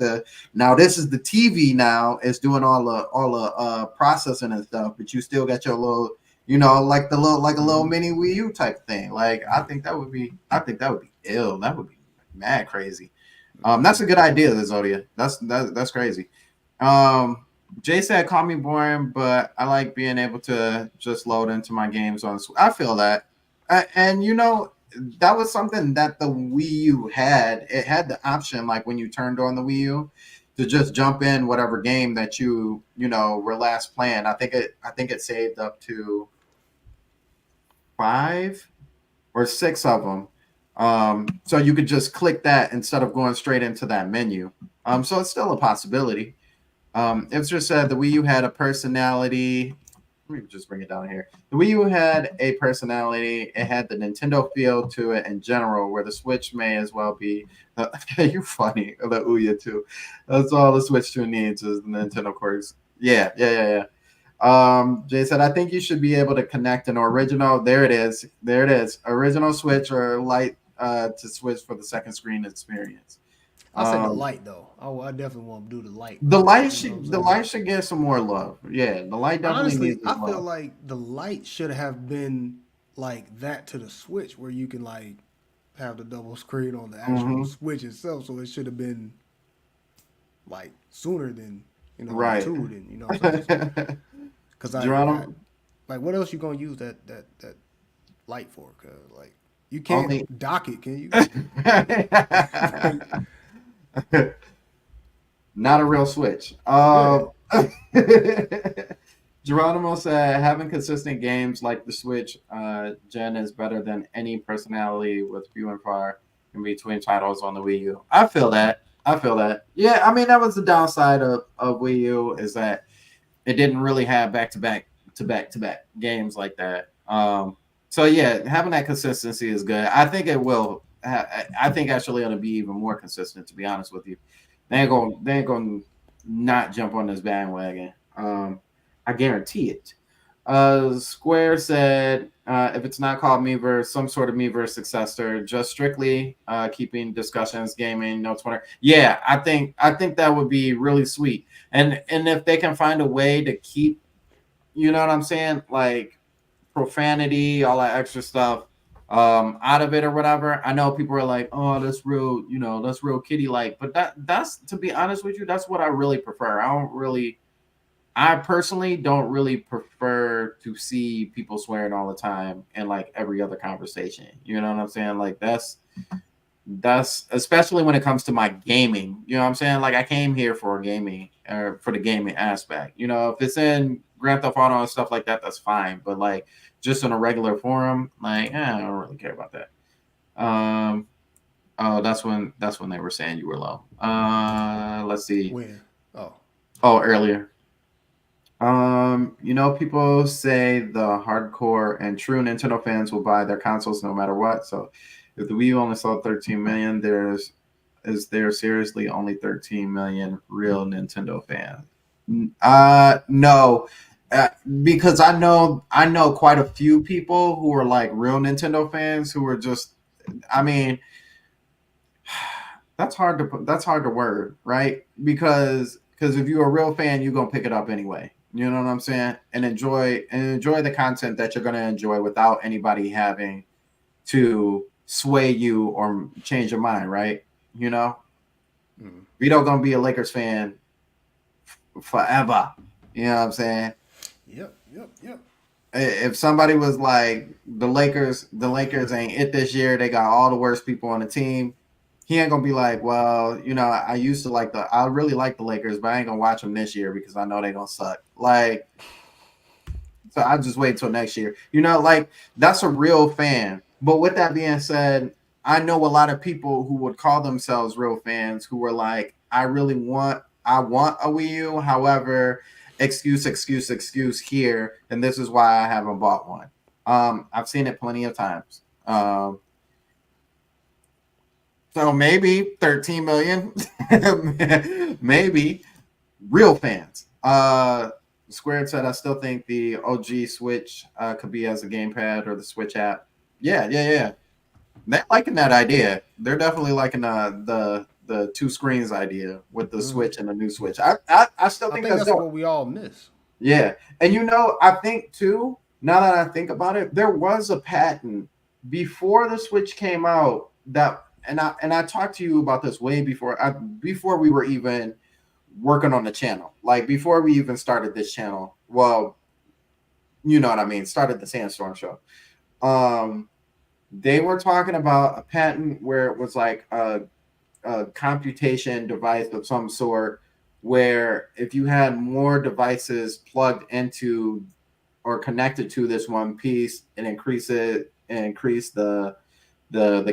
now this is the TV now. It's doing all the processing and stuff, but you still got your little You know, like a little mini Wii U type thing. Like I think that would be ill. That would be mad crazy. That's a good idea, Zodia. That's crazy. Um, Jay said, "Call me boring, but I like being able to just load into my games on." I feel that, and you know, that was something that the Wii U had. It had the option, like when you turned on the Wii U, to just jump in whatever game that you know were last playing. I think it saved up to 5 or 6 of them. So you could just click that instead of going straight into that menu. So it's still a possibility. It's just said the Wii U had a personality. Let me just bring it down here. The Wii U had a personality. It had the Nintendo feel to it in general, where the Switch may as well be. You're funny. The Ouya too. That's all the Switch 2 needs is the Nintendo quirks. Yeah. Jay said, I think you should be able to connect an original. There it is. Original Switch or Lite to switch for the second screen experience. I said the light though. I definitely want to do the light. The light You know what I'm should saying? get some more love. Yeah, the light definitely Honestly, needs I some feel love. like the light should have been like that to the Switch, where you can like have the double screen on the actual Hmm. Switch itself. So it should have been like sooner than the Right. two. Then what I'm saying? Because I Geronimo, like what else you gonna use that light for? Cause like you only. can't dock it, can you? Not a real Switch. Yeah. Geronimo said having consistent games like the Switch gen is better than any personality with few and far in between titles on the Wii U. I feel that. Yeah, I mean that was the downside of Wii U is that it didn't really have back to back games like that. So yeah, having that consistency is good. I think it will. I think actually it'll be even more consistent. To be honest with you, they ain't gonna not jump on this bandwagon. I guarantee it. Square said if it's not called Miiverse, some sort of Miiverse successor, just strictly keeping discussions, gaming, no Twitter. Yeah, I think that would be really sweet. And if they can find a way to keep, you know what I'm saying, like profanity, all that extra stuff out of it or whatever. I know people are like, oh, that's real, that's real kitty like, but that's to be honest with you, that's what I really prefer. I personally don't really prefer to see people swearing all the time in like every other conversation. You know what I'm saying? Like that's especially when it comes to my gaming. You know what I'm saying? Like I came here for gaming or for the gaming aspect. You know, if it's in Grand Theft Auto and stuff like that, that's fine. But like just in a regular forum, like I don't really care about that. Um, oh, that's when they were saying you were low. Let's see. When? Oh, Oh, earlier. People say the hardcore and true Nintendo fans will buy their consoles no matter what. So if the Wii U only sold 13 million, there seriously only 13 million real Nintendo fans? No. Because I know quite a few people who are like real Nintendo fans who are just I mean that's hard to word, right? Because if you're a real fan, you're gonna pick it up anyway. You know what I'm saying? And enjoy the content that you're gonna enjoy without anybody having to sway you or change your mind, right? You know, mm. Vito gonna be a Lakers fan forever. You know what I'm saying? Yep. If somebody was like the Lakers ain't it this year, they got all the worst people on the team. He ain't gonna be like, well, I really like the Lakers, but I ain't gonna watch them this year because I know they gonna suck. Like, so I just wait till next year. Like that's a real fan. But with that being said, I know a lot of people who would call themselves real fans who were like, I want a Wii U. However, excuse here, and this is why I haven't bought one. I've seen it plenty of times. So maybe 13 million, maybe real fans. Squared said, I still think the OG Switch could be as a gamepad or the Switch app. Yeah. They're liking that idea. They're definitely liking the two screens idea with the Mm. Switch and the new Switch. I still I think think that's that's dope. what we all miss. Yeah, and I think too. now that I think about it, there was a patent before the Switch came out that, and I talked to you about this way before we were even working on the channel, like before we even started this channel. Well, you know what I mean, started the Sandstorm Show. They were talking about a patent where it was like a computation device of some sort, where if you had more devices plugged into or connected to this one piece and increase the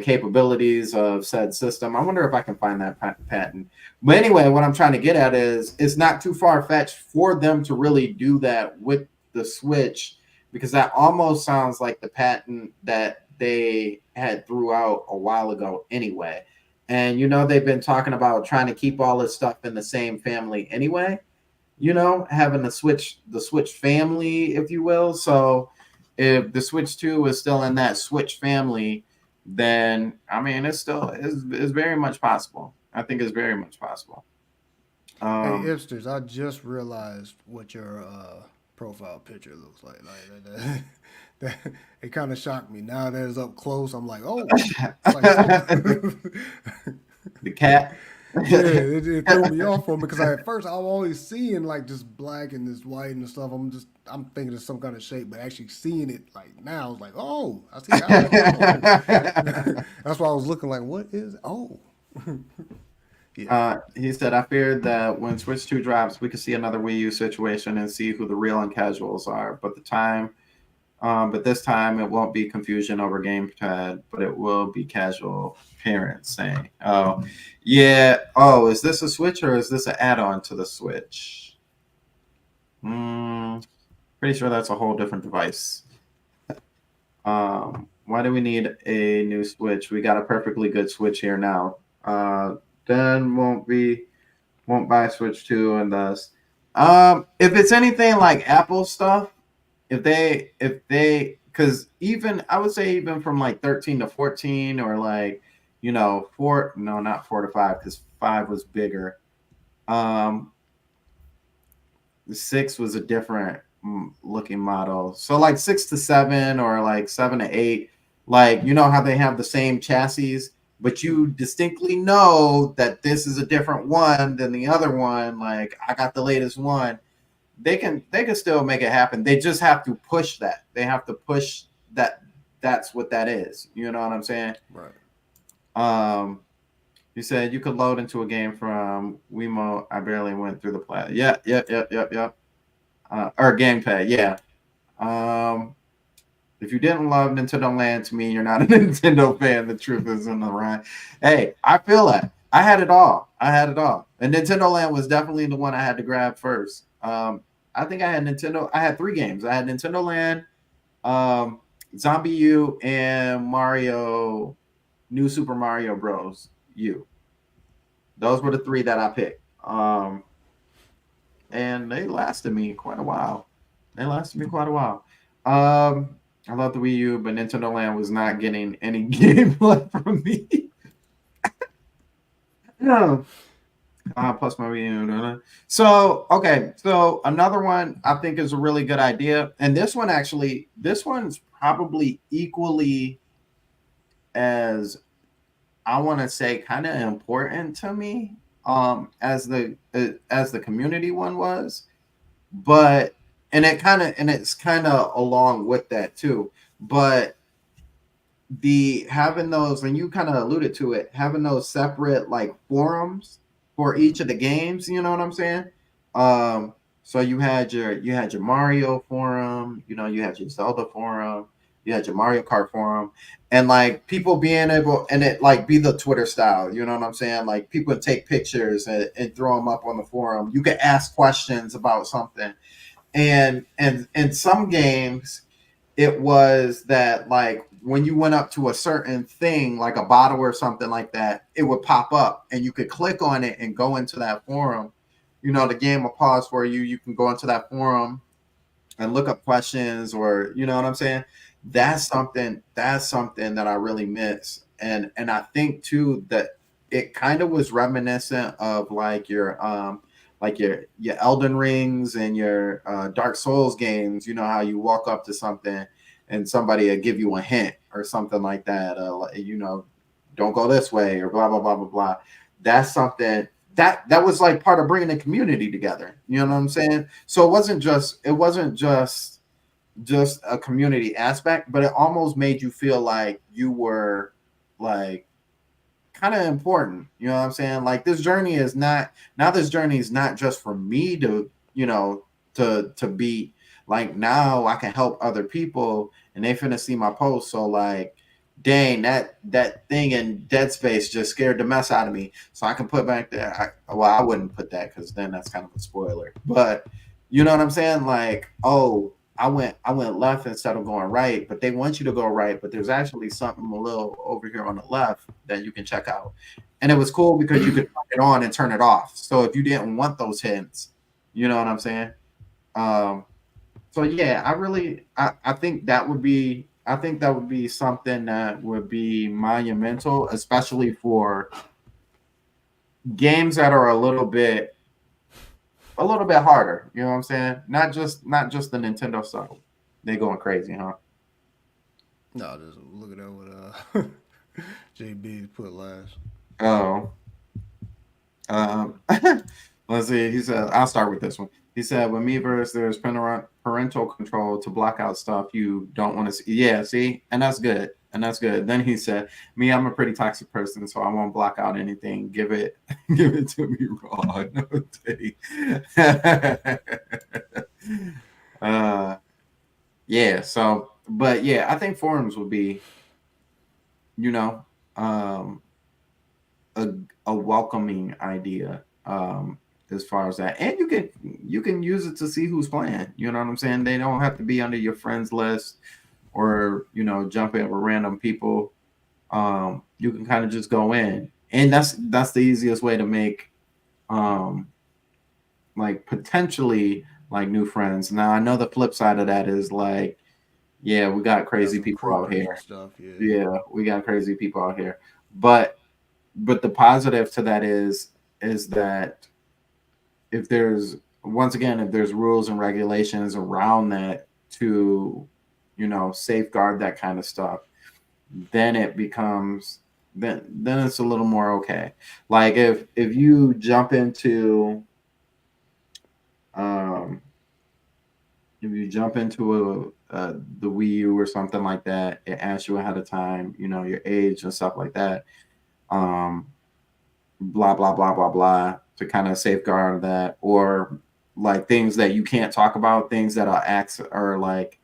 capabilities of said system. I wonder if I can find that patent. But anyway, what I'm trying to get at is it's not too far fetched for them to really do that with the Switch, because that almost sounds like the patent that they had threw out a while ago anyway. And they've been talking about trying to keep all this stuff in the same family anyway. Having the Switch family, if you will. So if the Switch 2 is still in that Switch family, then I mean it's very much possible. I think it's very much possible. Hey, Ipsters, I just realized what your profile picture looks like. It kind of shocked me. Now that it's up close, I'm like, oh, it's like the cat. Yeah, it threw me off for me because at first I'm always seeing like just black and this white and stuff. I'm thinking it's some kind of shape, but actually seeing it like now, it's like, oh, I see. That's why I was looking like, what is? Oh. Yeah. He said, I feared that when Switch 2 drops, we could see another Wii U situation and see who the real and casuals are. But this time it won't be confusion over gamepad, but it will be casual parents saying, oh, yeah. Oh, is this a Switch or is this an add-on to the Switch? Pretty sure that's a whole different device. Why do we need a new Switch? We got a perfectly good Switch here now. Then won't buy Switch 2 and thus. If it's anything like Apple stuff, if they because even I would say even from like 13 to 14 or like 4, no, not 4 to 5 because 5 was bigger. 6 was a different looking model. So like 6 to 7 or like 7 to 8, like how they have the same chassis, but you distinctly know that this is a different one than the other one. Like I got the latest one. They can still make it happen. They just have to push that. They have to push that. That's what that is. You know what I'm saying? Right. You said you could load into a game from Wiimote. I barely went through the plat. Yep. Or gamepad. Yeah. If you didn't love Nintendo Land, to me, you're not a Nintendo fan. The truth is in the rhyme. Hey, I feel that. I had it all. And Nintendo Land was definitely the one I had to grab first. I think I had Nintendo. I had 3 games. I had Nintendo Land, Zombie U, and New Super Mario Bros. U. Those were the 3 that I picked. And they lasted me quite a while. I love the Wii U, but Nintendo Land was not getting any gameplay from me. No. Plus my Wii U. So, okay. So another one I think is a really good idea. And this one's probably equally as, I want to say, kind of important to me as the community one was. But it's kind of along with that too. But having those, and you kind of alluded to it, having those separate like forums for each of the games, you know what I'm saying? So you had your Mario forum, you had your Zelda forum, you had your Mario Kart forum, and like people being able, and it like be the Twitter style, you know what I'm saying? Like people would take pictures and throw them up on the forum. You could ask questions about something, and in some games, it was that like when you went up to a certain thing, like a bottle or something like that, it would pop up and you could click on it and go into that forum. The game will pause for you. You can go into that forum and look up questions, or you know what I'm saying? That's something that I really miss. And I think too that it kind of was reminiscent of like your like your Elden Rings and your Dark Souls games. You know how you walk up to something and somebody will give you a hint or something like that. You know, don't go this way or blah blah blah blah blah. That's something that was like part of bringing the community together. You know what I'm saying? So it wasn't just a community aspect, but it almost made you feel like you were like kind of important. You know what I'm saying? Like this journey is not just for me to, you know, to beat. Like now I can help other people and they finna see my post. So like, dang, that thing in Dead Space just scared the mess out of me. So I can put back there. I wouldn't put that because then that's kind of a spoiler. But you know what I'm saying? Like, oh, I went left instead of going right, but they want you to go right. But there's actually something a little over here on the left that you can check out. And it was cool because you could turn it on and turn it off. So if you didn't want those hints, you know what I'm saying? So yeah, I think that would be something that would be monumental, especially for games that are a little bit harder. You know what I'm saying? Not just the Nintendo stuff. They going crazy, huh? No, just look at that what JB put last. Oh. Let's see. He said, I'll start with this one. He said, with Miiverse, there's parental control to block out stuff you don't want to see. Yeah, see? And that's good. Then he said, me, I'm a pretty toxic person, so I won't block out anything. Give it to me raw. No take. Yeah, so, but yeah, I think forums would be, you know, a welcoming idea as far as that, and you can use it to see who's playing. You know what I'm saying? They don't have to be under your friends list or, you know, jump in with random people. You can kind of just go in, and that's the easiest way to make like potentially like new friends. Now I know the flip side of that is like, yeah, we got crazy people out here. Stuff, Yeah, we got crazy people out here. But the positive to that is that if there's rules and regulations around that to, you know, safeguard that kind of stuff, then it becomes then it's a little more okay. Like if you jump into the Wii U or something like that, it asks you ahead of time, you know, your age and stuff like that. Blah blah blah blah blah to kind of safeguard that, or like things that you can't talk about, things that are acts or like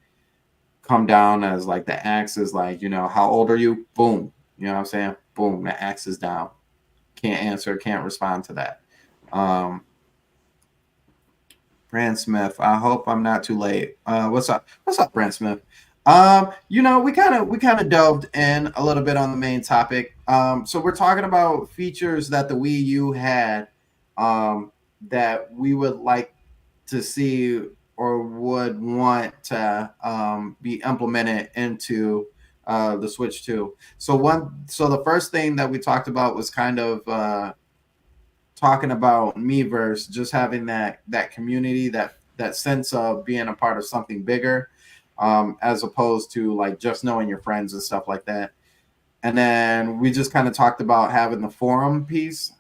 come down as like the axe is like, you know, how old are you? Boom, you know what I'm saying? Boom, the axe is down. Can't answer, can't respond to that. Brand Smith, I hope I'm not too late. What's up, Brand Smith? You know, we kind of delved in a little bit on the main topic. So we're talking about features that the Wii U had that we would like to see or would want to be implemented into the Switch 2. So the first thing that we talked about was kind of talking about Miiverse, just having that community, that sense of being a part of something bigger, as opposed to like just knowing your friends and stuff like that. And then we just kind of talked about having the forum piece,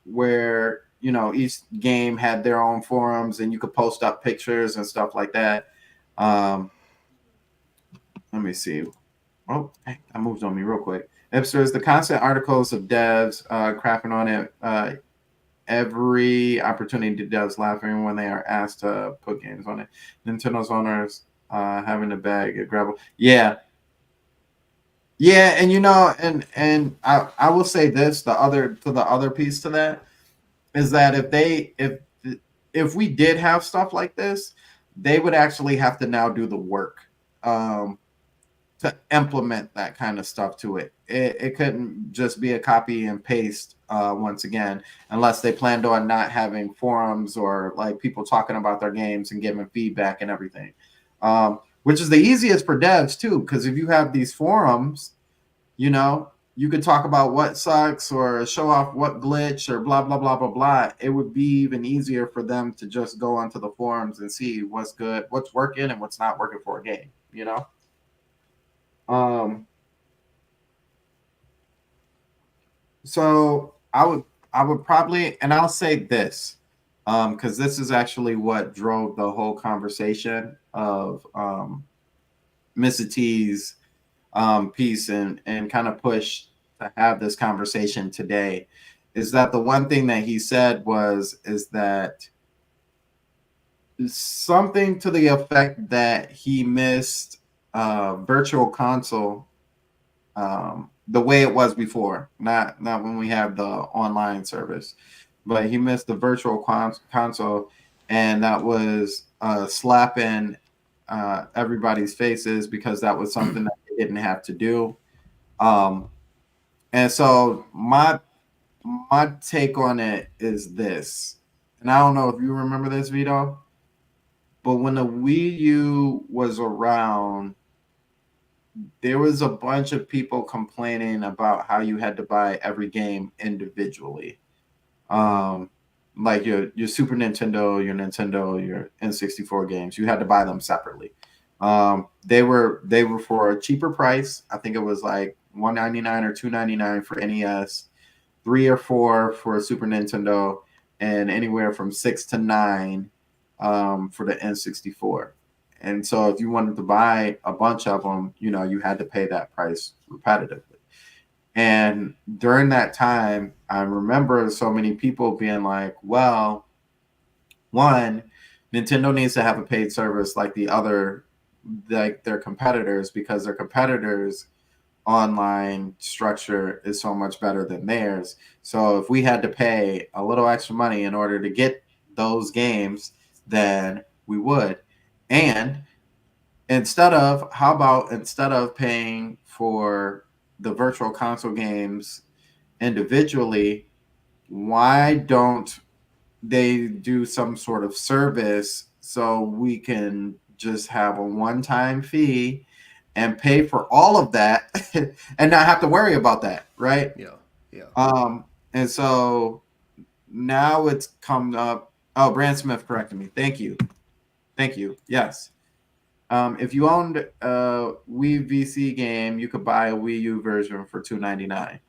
where, you know, each game had their own forums and you could post up pictures and stuff like that. Let me see. Oh, that moved on me real quick. Hipsters, the constant articles of devs crapping on it. Every opportunity to devs laughing when they are asked to put games on it. Nintendo's owners having to bag a gravel. Yeah, and you know, and I will say this: the other piece to that is that if we did have stuff like this, they would actually have to now do the work to implement that kind of stuff to it. It couldn't just be a copy and paste once again, unless they planned on not having forums or like people talking about their games and giving feedback and everything, which is the easiest for devs too, because if you have these forums, you know, you could talk about what sucks or show off what glitch or blah blah blah blah blah. It would be even easier for them to just go onto the forums and see what's good, what's working, and what's not working for a game. You know. So I would probably, and I'll say this, because this is actually what drove the whole conversation of Mr. T's piece and kind of push to have this conversation today, is that the one thing that he said is that something to the effect that he missed virtual console the way it was before, not when we have the online service, but he missed the virtual console, and that was slapping everybody's faces because that was something that they didn't have to do. And so my take on it is this, and I don't know if you remember this, Vito, but when the Wii U was around, there was a bunch of people complaining about how you had to buy every game individually. Like your Super Nintendo, your Nintendo, your N64 games, you had to buy them separately. They were for a cheaper price. I think it was like $1.99 or $2.99 for NES, 3 or 4 for Super Nintendo, and anywhere from 6 to 9 for the N64. And so if you wanted to buy a bunch of them, you know, you had to pay that price repetitively. And during that time, I remember so many people being like, well, one, Nintendo needs to have a paid service like their competitors, because their competitors' online structure is so much better than theirs. So if we had to pay a little extra money in order to get those games, then we would. And instead of paying for the virtual console games individually, why don't they do some sort of service so we can just have a one-time fee and pay for all of that and not have to worry about that, right? Yeah. And so now it's come up. Oh, Brand Smith corrected me. Thank you. Yes. If you owned a Wii VC game, you could buy a Wii U version for $2.99.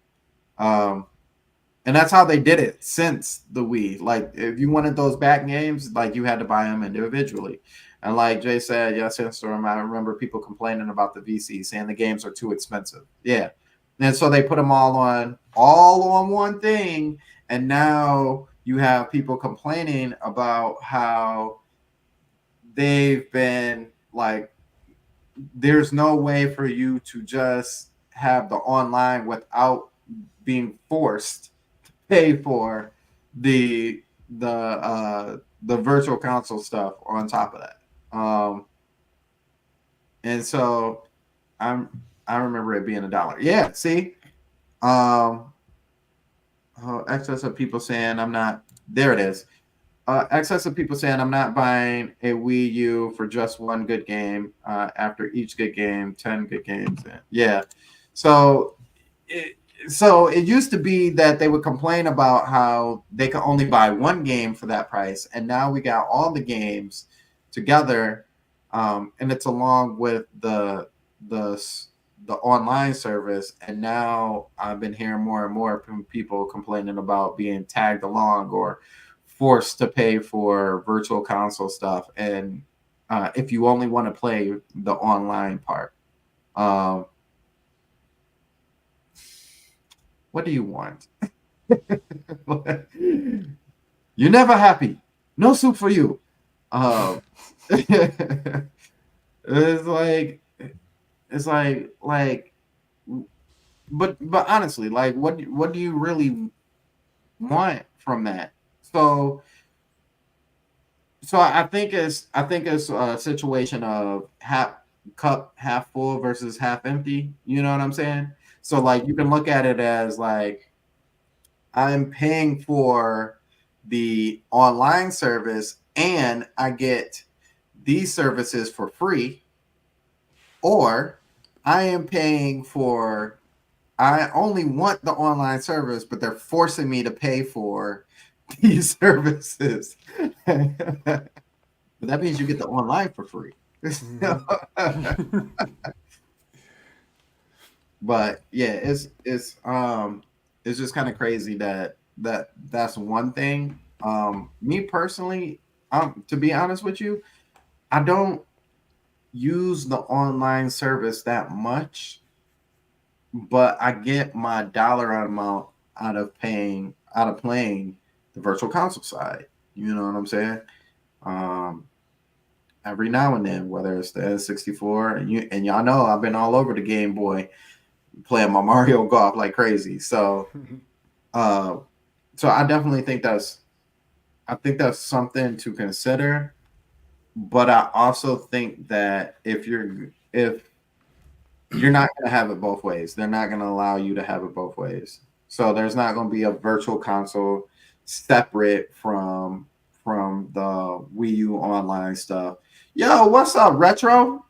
And that's how they did it since the Wii. Like, if you wanted those back games, like, you had to buy them individually. And like Jay said, yes, Storm, I remember people complaining about the VC, saying the games are too expensive. Yeah. And so they put them all on one thing. And now you have people complaining about how they've been like, there's no way for you to just have the online without being forced to pay for the virtual console stuff on top of that. And so I remember it being $1. Yeah, see, excess of people saying I'm not. There it is. Excess of people saying I'm not buying a Wii U for just one good game. After each good game, 10 good games. Yeah. So it used to be that they would complain about how they could only buy one game for that price, and now we got all the games together, and it's along with the online service. And now I've been hearing more and more from people complaining about being tagged along or forced to pay for virtual console stuff, and if you only want to play the online part. What do you want? You're never happy. No soup for you. It's like, but honestly, like, what do you really want from that? So I think it's a situation of cup half full versus half empty. You know what I'm saying? So like, you can look at it as like, I'm paying for the online service and I get these services for free, or I am paying for I only want the online service, but they're forcing me to pay for these services. But that means you get the online for free. But yeah, it's just kind of crazy that's one thing. Me personally, to be honest with you, I don't use the online service that much, but I get my dollar amount out of playing the virtual console side. You know what I'm saying? Every now and then, whether it's the N64, and y'all know I've been all over the Game Boy playing my Mario Golf like crazy. So so I definitely think that's something to consider. But I also think that if you're not going to have it both ways, they're not going to allow you to have it both ways. So there's not going to be a virtual console separate from the Wii U online stuff. Yo, what's up, Retro?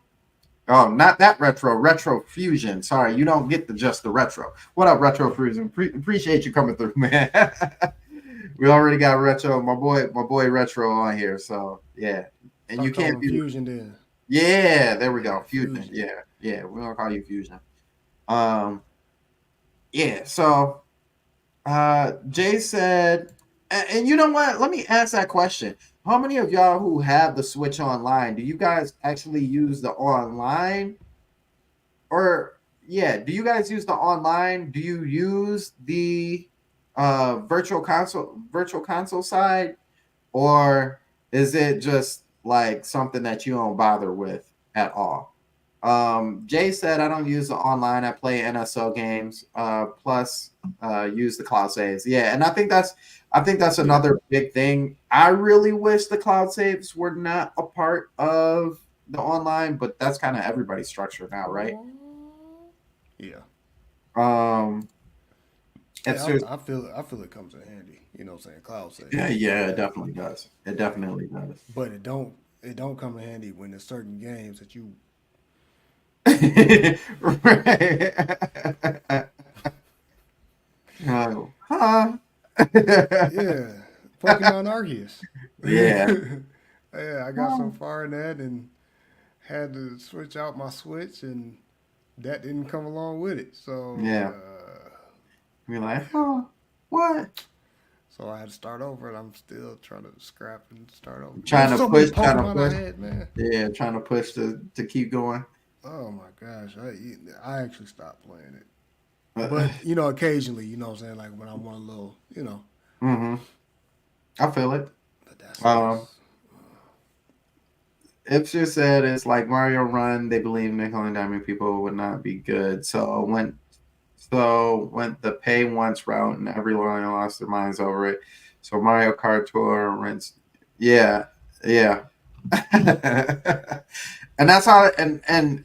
Oh, not that Retro Fusion. Sorry, you don't get just the Retro. What up, Retro Fusion? Appreciate you coming through, man. We already got Retro, my boy Retro on here. So yeah, and you can't be Fusion then. Yeah, there we go. Fusion. Yeah, we're gonna call you Fusion. Yeah. So, Jay said, and you know what? Let me ask that question. How many of y'all who have the Switch Online, do you guys actually use the online? Or do you guys use the online? Do you use the virtual console side, or is it just like something that you don't bother with at all? Jay said, I don't use the online. I play NSO games, plus use the cloud saves. Yeah, and I think that's another big thing. I really wish the cloud saves were not a part of the online, but that's kind of everybody's structure now, right? Yeah. I feel it comes in handy. You know what I'm saying? Cloud save. Yeah, it definitely does. It definitely does. But it don't come in handy when there's certain games that you Right. Huh? yeah. Pokemon Arceus. Yeah. Yeah, I got so far in that and had to switch out my Switch, and that didn't come along with it. So Yeah. You're like, huh? What? So I had to start over, and I'm still trying to scrap and start over. Trying to push. I had, man. Yeah, trying to push to keep going. Oh my gosh, I actually stopped playing it. But you know, occasionally, you know what I'm saying, like when I want a little, you know. Mm-hmm. I feel it. But that's Ipsia said it's like Mario Run. They believe Nickel and Diamond people would not be good. So went the pay once route, and everyone lost their minds over it. So Mario Kart Tour rents. Yeah. And that's how and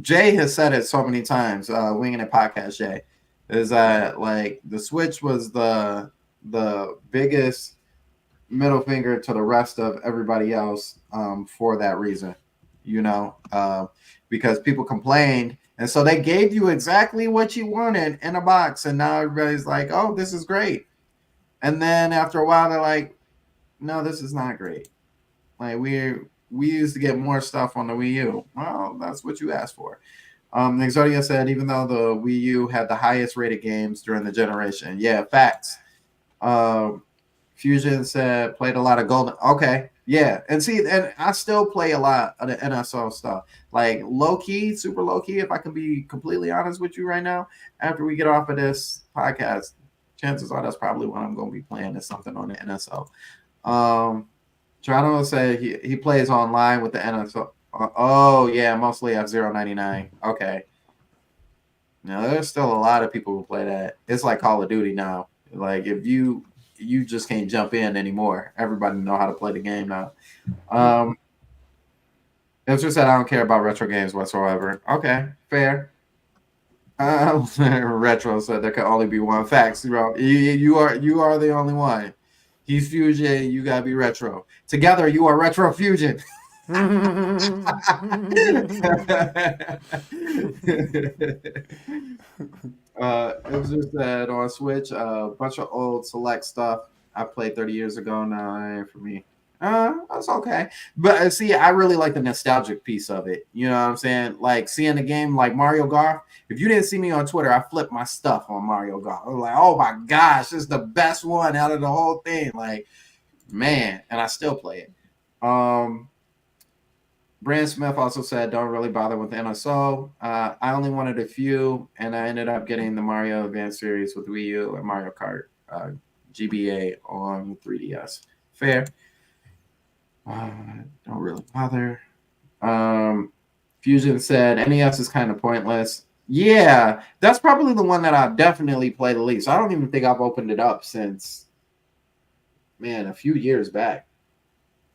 Jay has said it so many times, Winging It Podcast Jay, is that like the Switch was the biggest middle finger to the rest of everybody else, for that reason, you know, because people complained, and so they gave you exactly what you wanted in a box, and now everybody's like, oh, this is great. And then after a while they're like, no, this is not great. Like we used to get more stuff on the Wii U. Well, that's what you asked for. Exodia said, even though the Wii U had the highest rated games during the generation. Yeah, facts. Fusion said, played a lot of Golden. Okay, yeah. And see, and I still play a lot of the NSO stuff. Like low-key, super low-key, if I can be completely honest with you right now, after we get off of this podcast, chances are that's probably what I'm going to be playing, is something on the NSO. Geronimo said he plays online with the NSO. Oh, yeah, mostly F-099. Okay. Now, there's still a lot of people who play that. It's like Call of Duty now. Like, if you just can't jump in anymore. Everybody know how to play the game now. It's just that I don't care about retro games whatsoever. Okay, fair. Retro said there can only be one. Facts, bro. You are the only one. He's Fusion, you gotta be Retro. Together, you are Retro Fusion. It was just that on Switch, a bunch of old select stuff I played 30 years ago. Now it ain't for me. That's okay. But see, I really like the nostalgic piece of it. You know what I'm saying? Like seeing the game like Mario Golf. If you didn't see me on Twitter, I flipped my stuff on Mario Golf. I was like, oh my gosh, this is the best one out of the whole thing. Like, man, and I still play it. Brand Smith also said, don't really bother with NSO. I only wanted a few, and I ended up getting the Mario Advance series with Wii U and Mario Kart GBA on 3DS. Fair. Don't really bother. Fusion said, NES is kind of pointless. Yeah, that's probably the one that I definitely play the least. I don't even think I've opened it up since, man, a few years back.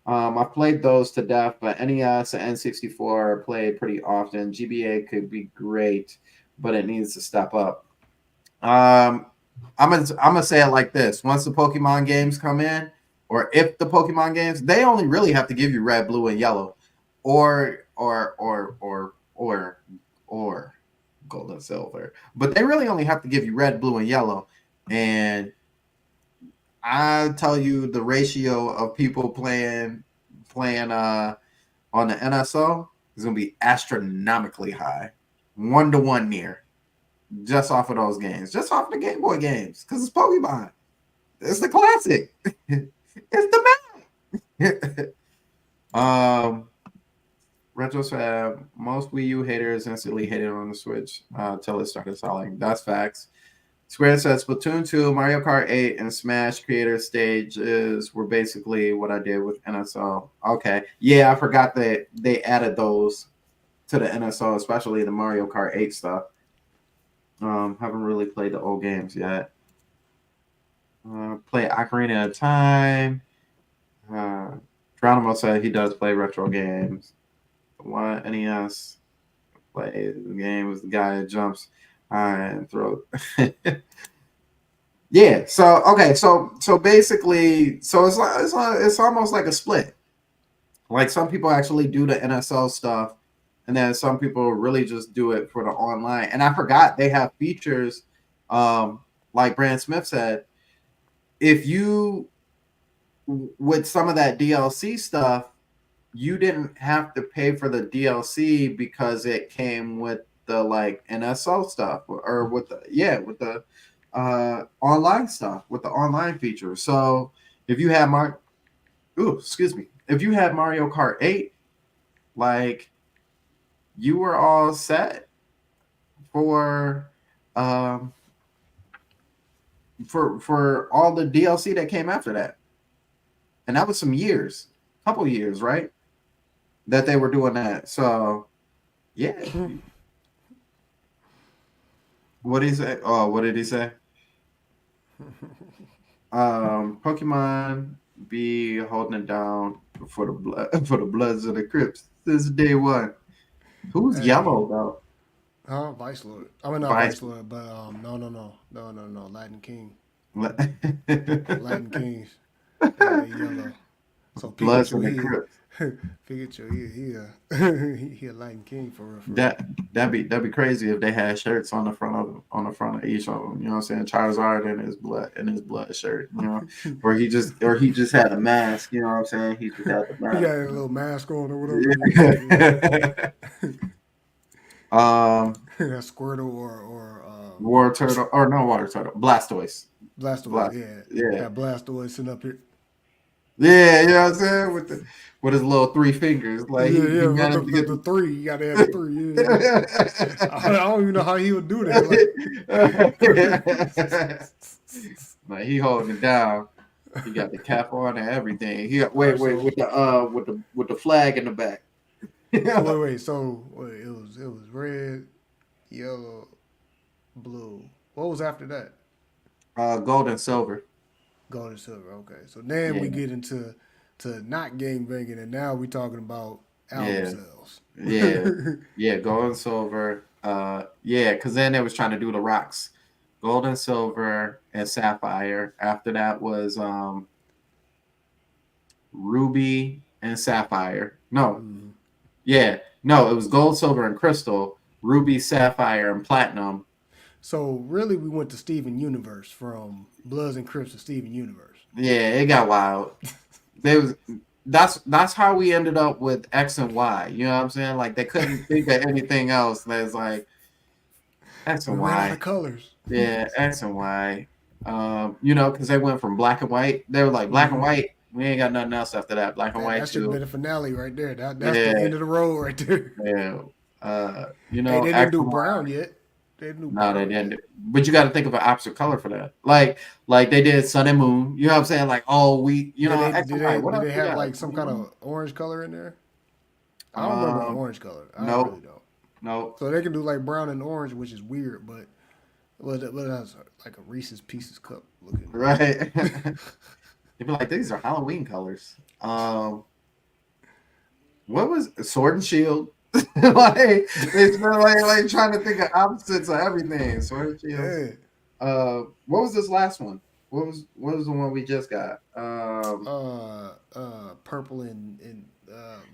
I've played those to death, but NES and N64 are played pretty often. GBA could be great, but it needs to step up. I'm gonna say it like this: once the Pokemon games come in, or if the Pokemon games, they only really have to give you red, blue, and yellow, or gold and silver. But they really only have to give you red, blue, and yellow, and I tell you, the ratio of people playing on the NSO is gonna be astronomically high, 1-to-1 near, just off of those games, just off of the Game Boy games, because it's Pokemon. It's the classic. It's the man. Retro said most Wii U haters instantly hated on the Switch until it started selling. That's facts. Square says Splatoon 2, Mario Kart 8, and Smash Creator stages were basically what I did with NSO. Okay. Yeah, I forgot that they added those to the NSO, especially the Mario Kart 8 stuff. Haven't really played the old games yet. Play Ocarina of Time. Geronimo said he does play retro games. What NES play the game was the guy that jumps and throws. Yeah. So okay. So basically, so it's almost like a split. Like some people actually do the NSO stuff, and then some people really just do it for the online. And I forgot they have features, like Brand Smith said, if you with some of that DLC stuff, you didn't have to pay for the DLC because it came with the like NSO stuff or with the online stuff with the online features. So if you had if you had Mario Kart 8, like you were all set for for all the DLC that came after that. And that was some years, couple years, right? That they were doing that. So yeah. What did he say? Oh, what did he say? Pokemon be holding it down for the Bloods of the Crips since day one. Who's yellow though? Vice Lord. I mean, not Vice- Vice Lord, but no. Latin King. Bloods Latin Kings. They yellow. So of Pikachu, the Crips. he a Latin King for real. That'd be crazy if they had shirts on the front of each of them. You know what I'm saying? Charizard in his blood shirt. You know, or he just had a mask. You know what I'm saying? He just had the mask. He got a little mask on or whatever. That Squirtle or Water Turtle or no Water Turtle, Blastoise. Blastoise, yeah. That Blastoise sitting up here. Yeah, you know what I'm saying? With his little 3 fingers. Like he managed to get the 3. You gotta have the 3. Yeah. I don't even know how he would do that. Like he holding it down. He got the cap on and everything. He got with the flag in the back. Wait. So it was red, yellow, blue. What was after that? Gold and silver. Gold and silver. Okay. So then we get into not game banging, and now we're talking about album sales. Yeah, gold and silver. Because then they was trying to do the rocks. Gold and silver and sapphire. After that was ruby and sapphire. No. Mm-hmm. Yeah. No, it was gold, silver, and crystal, ruby, sapphire, and platinum. So really, we went to Steven Universe from Bloods and Crips to Steven Universe. Yeah, it got wild. There was that's how we ended up with X and Y. You know what I'm saying? Like they couldn't think of anything else. There's like X We and ran out of Y. colors. Yeah, X and Y. You know, because they went from black and white. They were like black and Mhm. white. We ain't got nothing else after that. Black and That, white that should have been too. the finale right there. That's the Yeah, end of the road right there. yeah. You Hey, know, they didn't X do and Y. brown yet. They didn't do No, they brown yet. didn't. But you got to think of an opposite color for that. Like they did Sun and Moon. You know what I'm saying? Like all week. You Did know, they X did and Y. they What did else they we have got? like some kind of orange color in there? I don't remember an Um, orange color. I really no, don't. no. So they can do like brown and orange, which is weird, but that's like a Reese's Pieces cup looking. Right. They'd be like, these are Halloween colors. What was Sword and Shield? Like it's been like trying to think of opposites of everything. Sword and Shield. Yeah. What was this last one? What was the one we just got? Purple and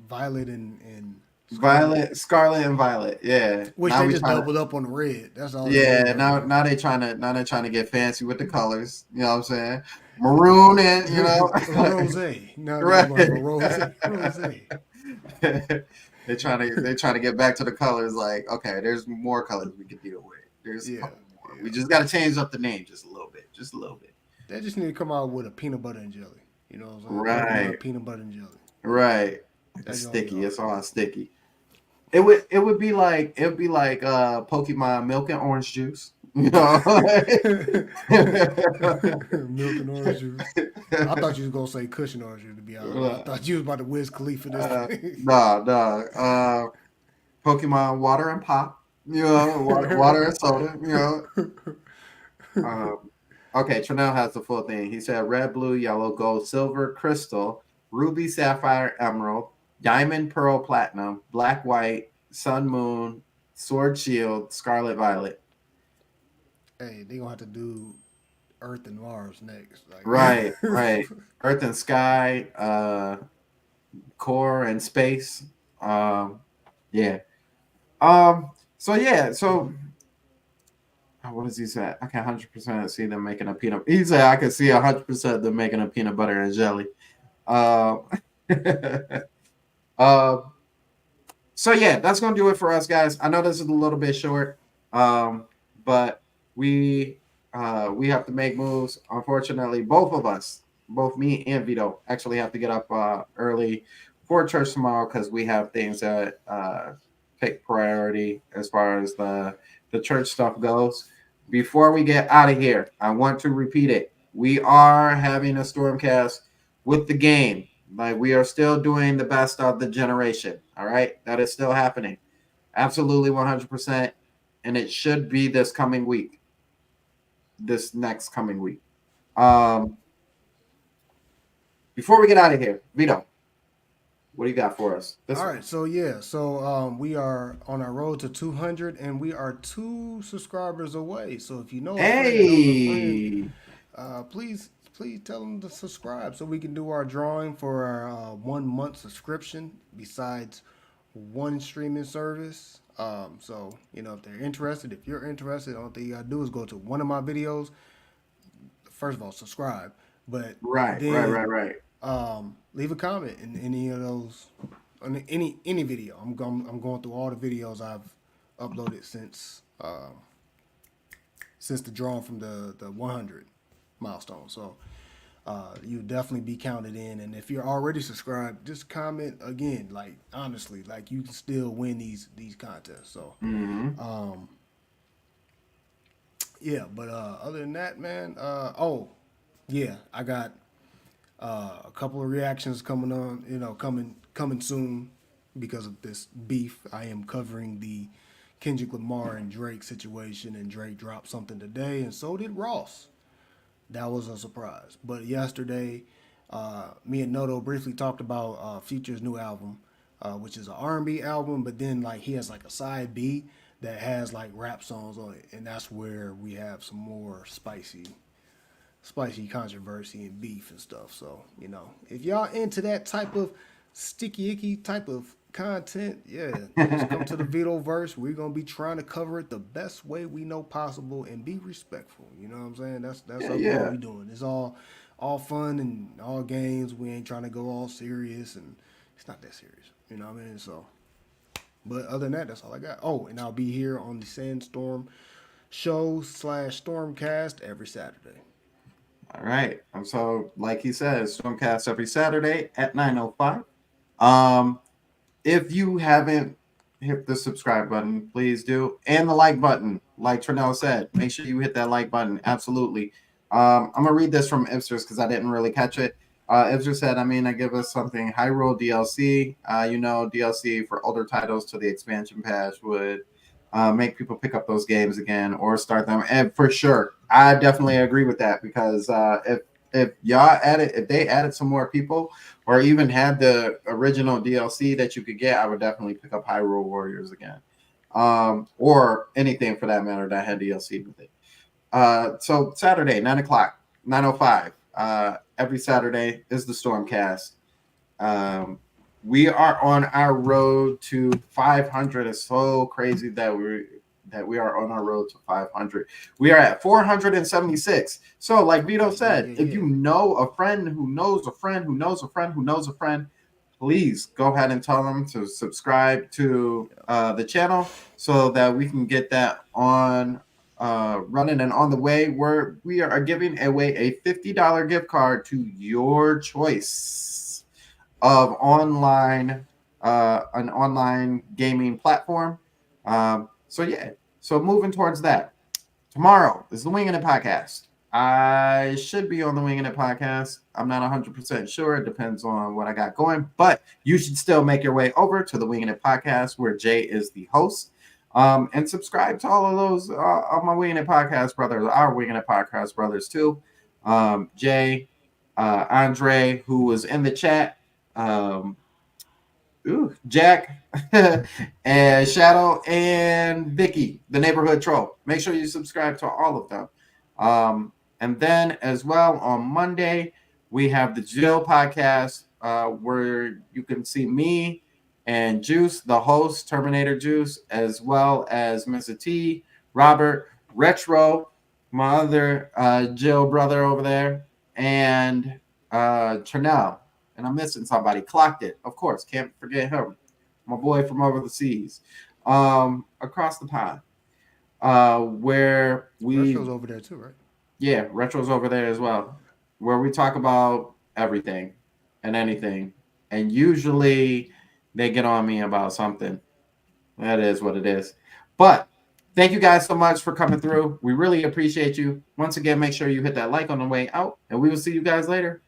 violet and scarlet, Scarlet and Violet. Yeah. which Now they we just trying to doubled up on the red. That's all. They yeah, did right there. now they're trying to get fancy with the colors. You know what I'm saying? Maroon and you know Rose. Now they're right. going for rose. Rose. They're trying to get back to the colors. Like, okay, there's more colors we could deal with. There's a Yeah. couple more. Yeah. We just got to change up the name just a little bit. Just a little bit. They just need to come out with a peanut butter and jelly. You know what I'm saying? Right. Pokemon peanut butter and jelly. Right. That's It's gonna be sticky. It's awesome. all sticky. It would be like Pokemon milk and orange juice. You know. Milk and orange juice. I thought you was gonna say cushion orange juice. To be honest, I thought you was about to Wiz Khalifa this. nah. Pokemon water and pop. You know, water and soda. You know. Okay, Tranel has the full thing. He said red, blue, yellow, gold, silver, crystal, ruby, sapphire, emerald, diamond, pearl, platinum, black, white, sun, moon, sword, shield, scarlet, violet. Hey, they gonna have to do Earth and Mars next. Right, Like, right. Earth and sky, core and space. Yeah. So yeah. So what does he say? I can 100% see them making a peanut. He said I can see 100% them making a peanut butter and jelly. Um, uh, so yeah, that's gonna do it for us, guys. I know this is a little bit short, but we have to make moves. Unfortunately, both of us, both me and Vito, actually have to get up early for church tomorrow because we have things that take priority as far as the church stuff goes. Before we get out of here, I want to repeat it. We are having a Stormcast with the game. Like we are still doing the best of the generation. All right, that is still happening. Absolutely 100%, and it should be this coming week. This next coming week. Um, Before we get out of here, Vito, what do you got for us? all right, so yeah, so we are on our road to 200, and we are 2 subscribers away. So if you know a friend that knows a friend, Hey, please tell them to subscribe so we can do our drawing for our 1 month subscription. Besides one streaming service. So if they're interested, if you're interested, all thing you gotta do is go to one of my videos. First of all, subscribe, but right. then leave a comment in any of those, on any video. I'm going through all the videos I've uploaded since the drawing from the 100 milestone. So you definitely be counted in. And if you're already subscribed, just comment again. Like honestly, like you can still win these contests. So yeah, but other than that, man, I got a couple of reactions coming on, coming soon because of this beef. I am covering the Kendrick Lamar and Drake situation, and Drake dropped something today, and so did Ross. That was a surprise. But yesterday, me and Noto briefly talked about Future's new album, which is an R&B album, but then like he has like a side B that has like rap songs on it, and that's where we have some more spicy controversy and beef and stuff. So if y'all into that type of sticky icky type of content, yeah, just come to the Vitoverse. We're gonna be trying to cover it the best way we know possible and be respectful. You know what I'm saying? That's Yeah, what yeah. we doing. It's all fun and all games. We ain't trying to go all serious, and it's not that serious. You know what I mean? So, but other than that, that's all I got. Oh, and I'll be here on the Sandstorm show / Stormcast every Saturday. All right. So, like he says, Stormcast every Saturday at 9:05. If you haven't hit the subscribe button, please do, and the like button. Like Trinell said, make sure you hit that like button. Absolutely. I'm gonna read this from Ipsters because I didn't really catch it. Ipster said, I give us something Hyrule DLC. DLC for older titles to the expansion pass would make people pick up those games again or start them. And for sure, I definitely agree with that because if they added some more people or even had the original DLC that you could get, I would definitely pick up Hyrule Warriors again, or anything for that matter that had DLC with it. So Saturday, 9:00, 9:05. Every Saturday is the Stormcast. We are on our road to 500. It's so crazy that we are on our road to 500. We are at 476. So, like Vito said, if you know a friend who knows a friend who knows a friend who knows a friend, please go ahead and tell them to subscribe to the channel so that we can get that on running and on the way, where we are giving away a $50 gift card to your choice of an online gaming platform. So moving towards that, tomorrow is the Winging It podcast. I should be on the Winging It podcast. I'm not 100% sure. It depends on what I got going, but you should still make your way over to the Winging It podcast where Jay is the host. And subscribe to all of those of my Winging It podcast brothers, our Winging It podcast brothers too. Jay, Andre, who was in the chat, Jack, and Shadow, and Vicky, the neighborhood troll. Make sure you subscribe to all of them. And then as well on Monday, we have the Jill podcast, where you can see me and Juice, the host, Terminator Juice, as well as Mr. T, Robert, Retro, my other Jill brother over there, and Trinell. And I'm missing somebody. Clocked it, of course. Can't forget him. My boy from over the seas. Across the pond. Where Retro's over there too, right? Yeah, Retro's over there as well. Where we talk about everything and anything. And usually they get on me about something. That is what it is. But thank you guys so much for coming through. We really appreciate you. Once again, make sure you hit that like on the way out. And we will see you guys later.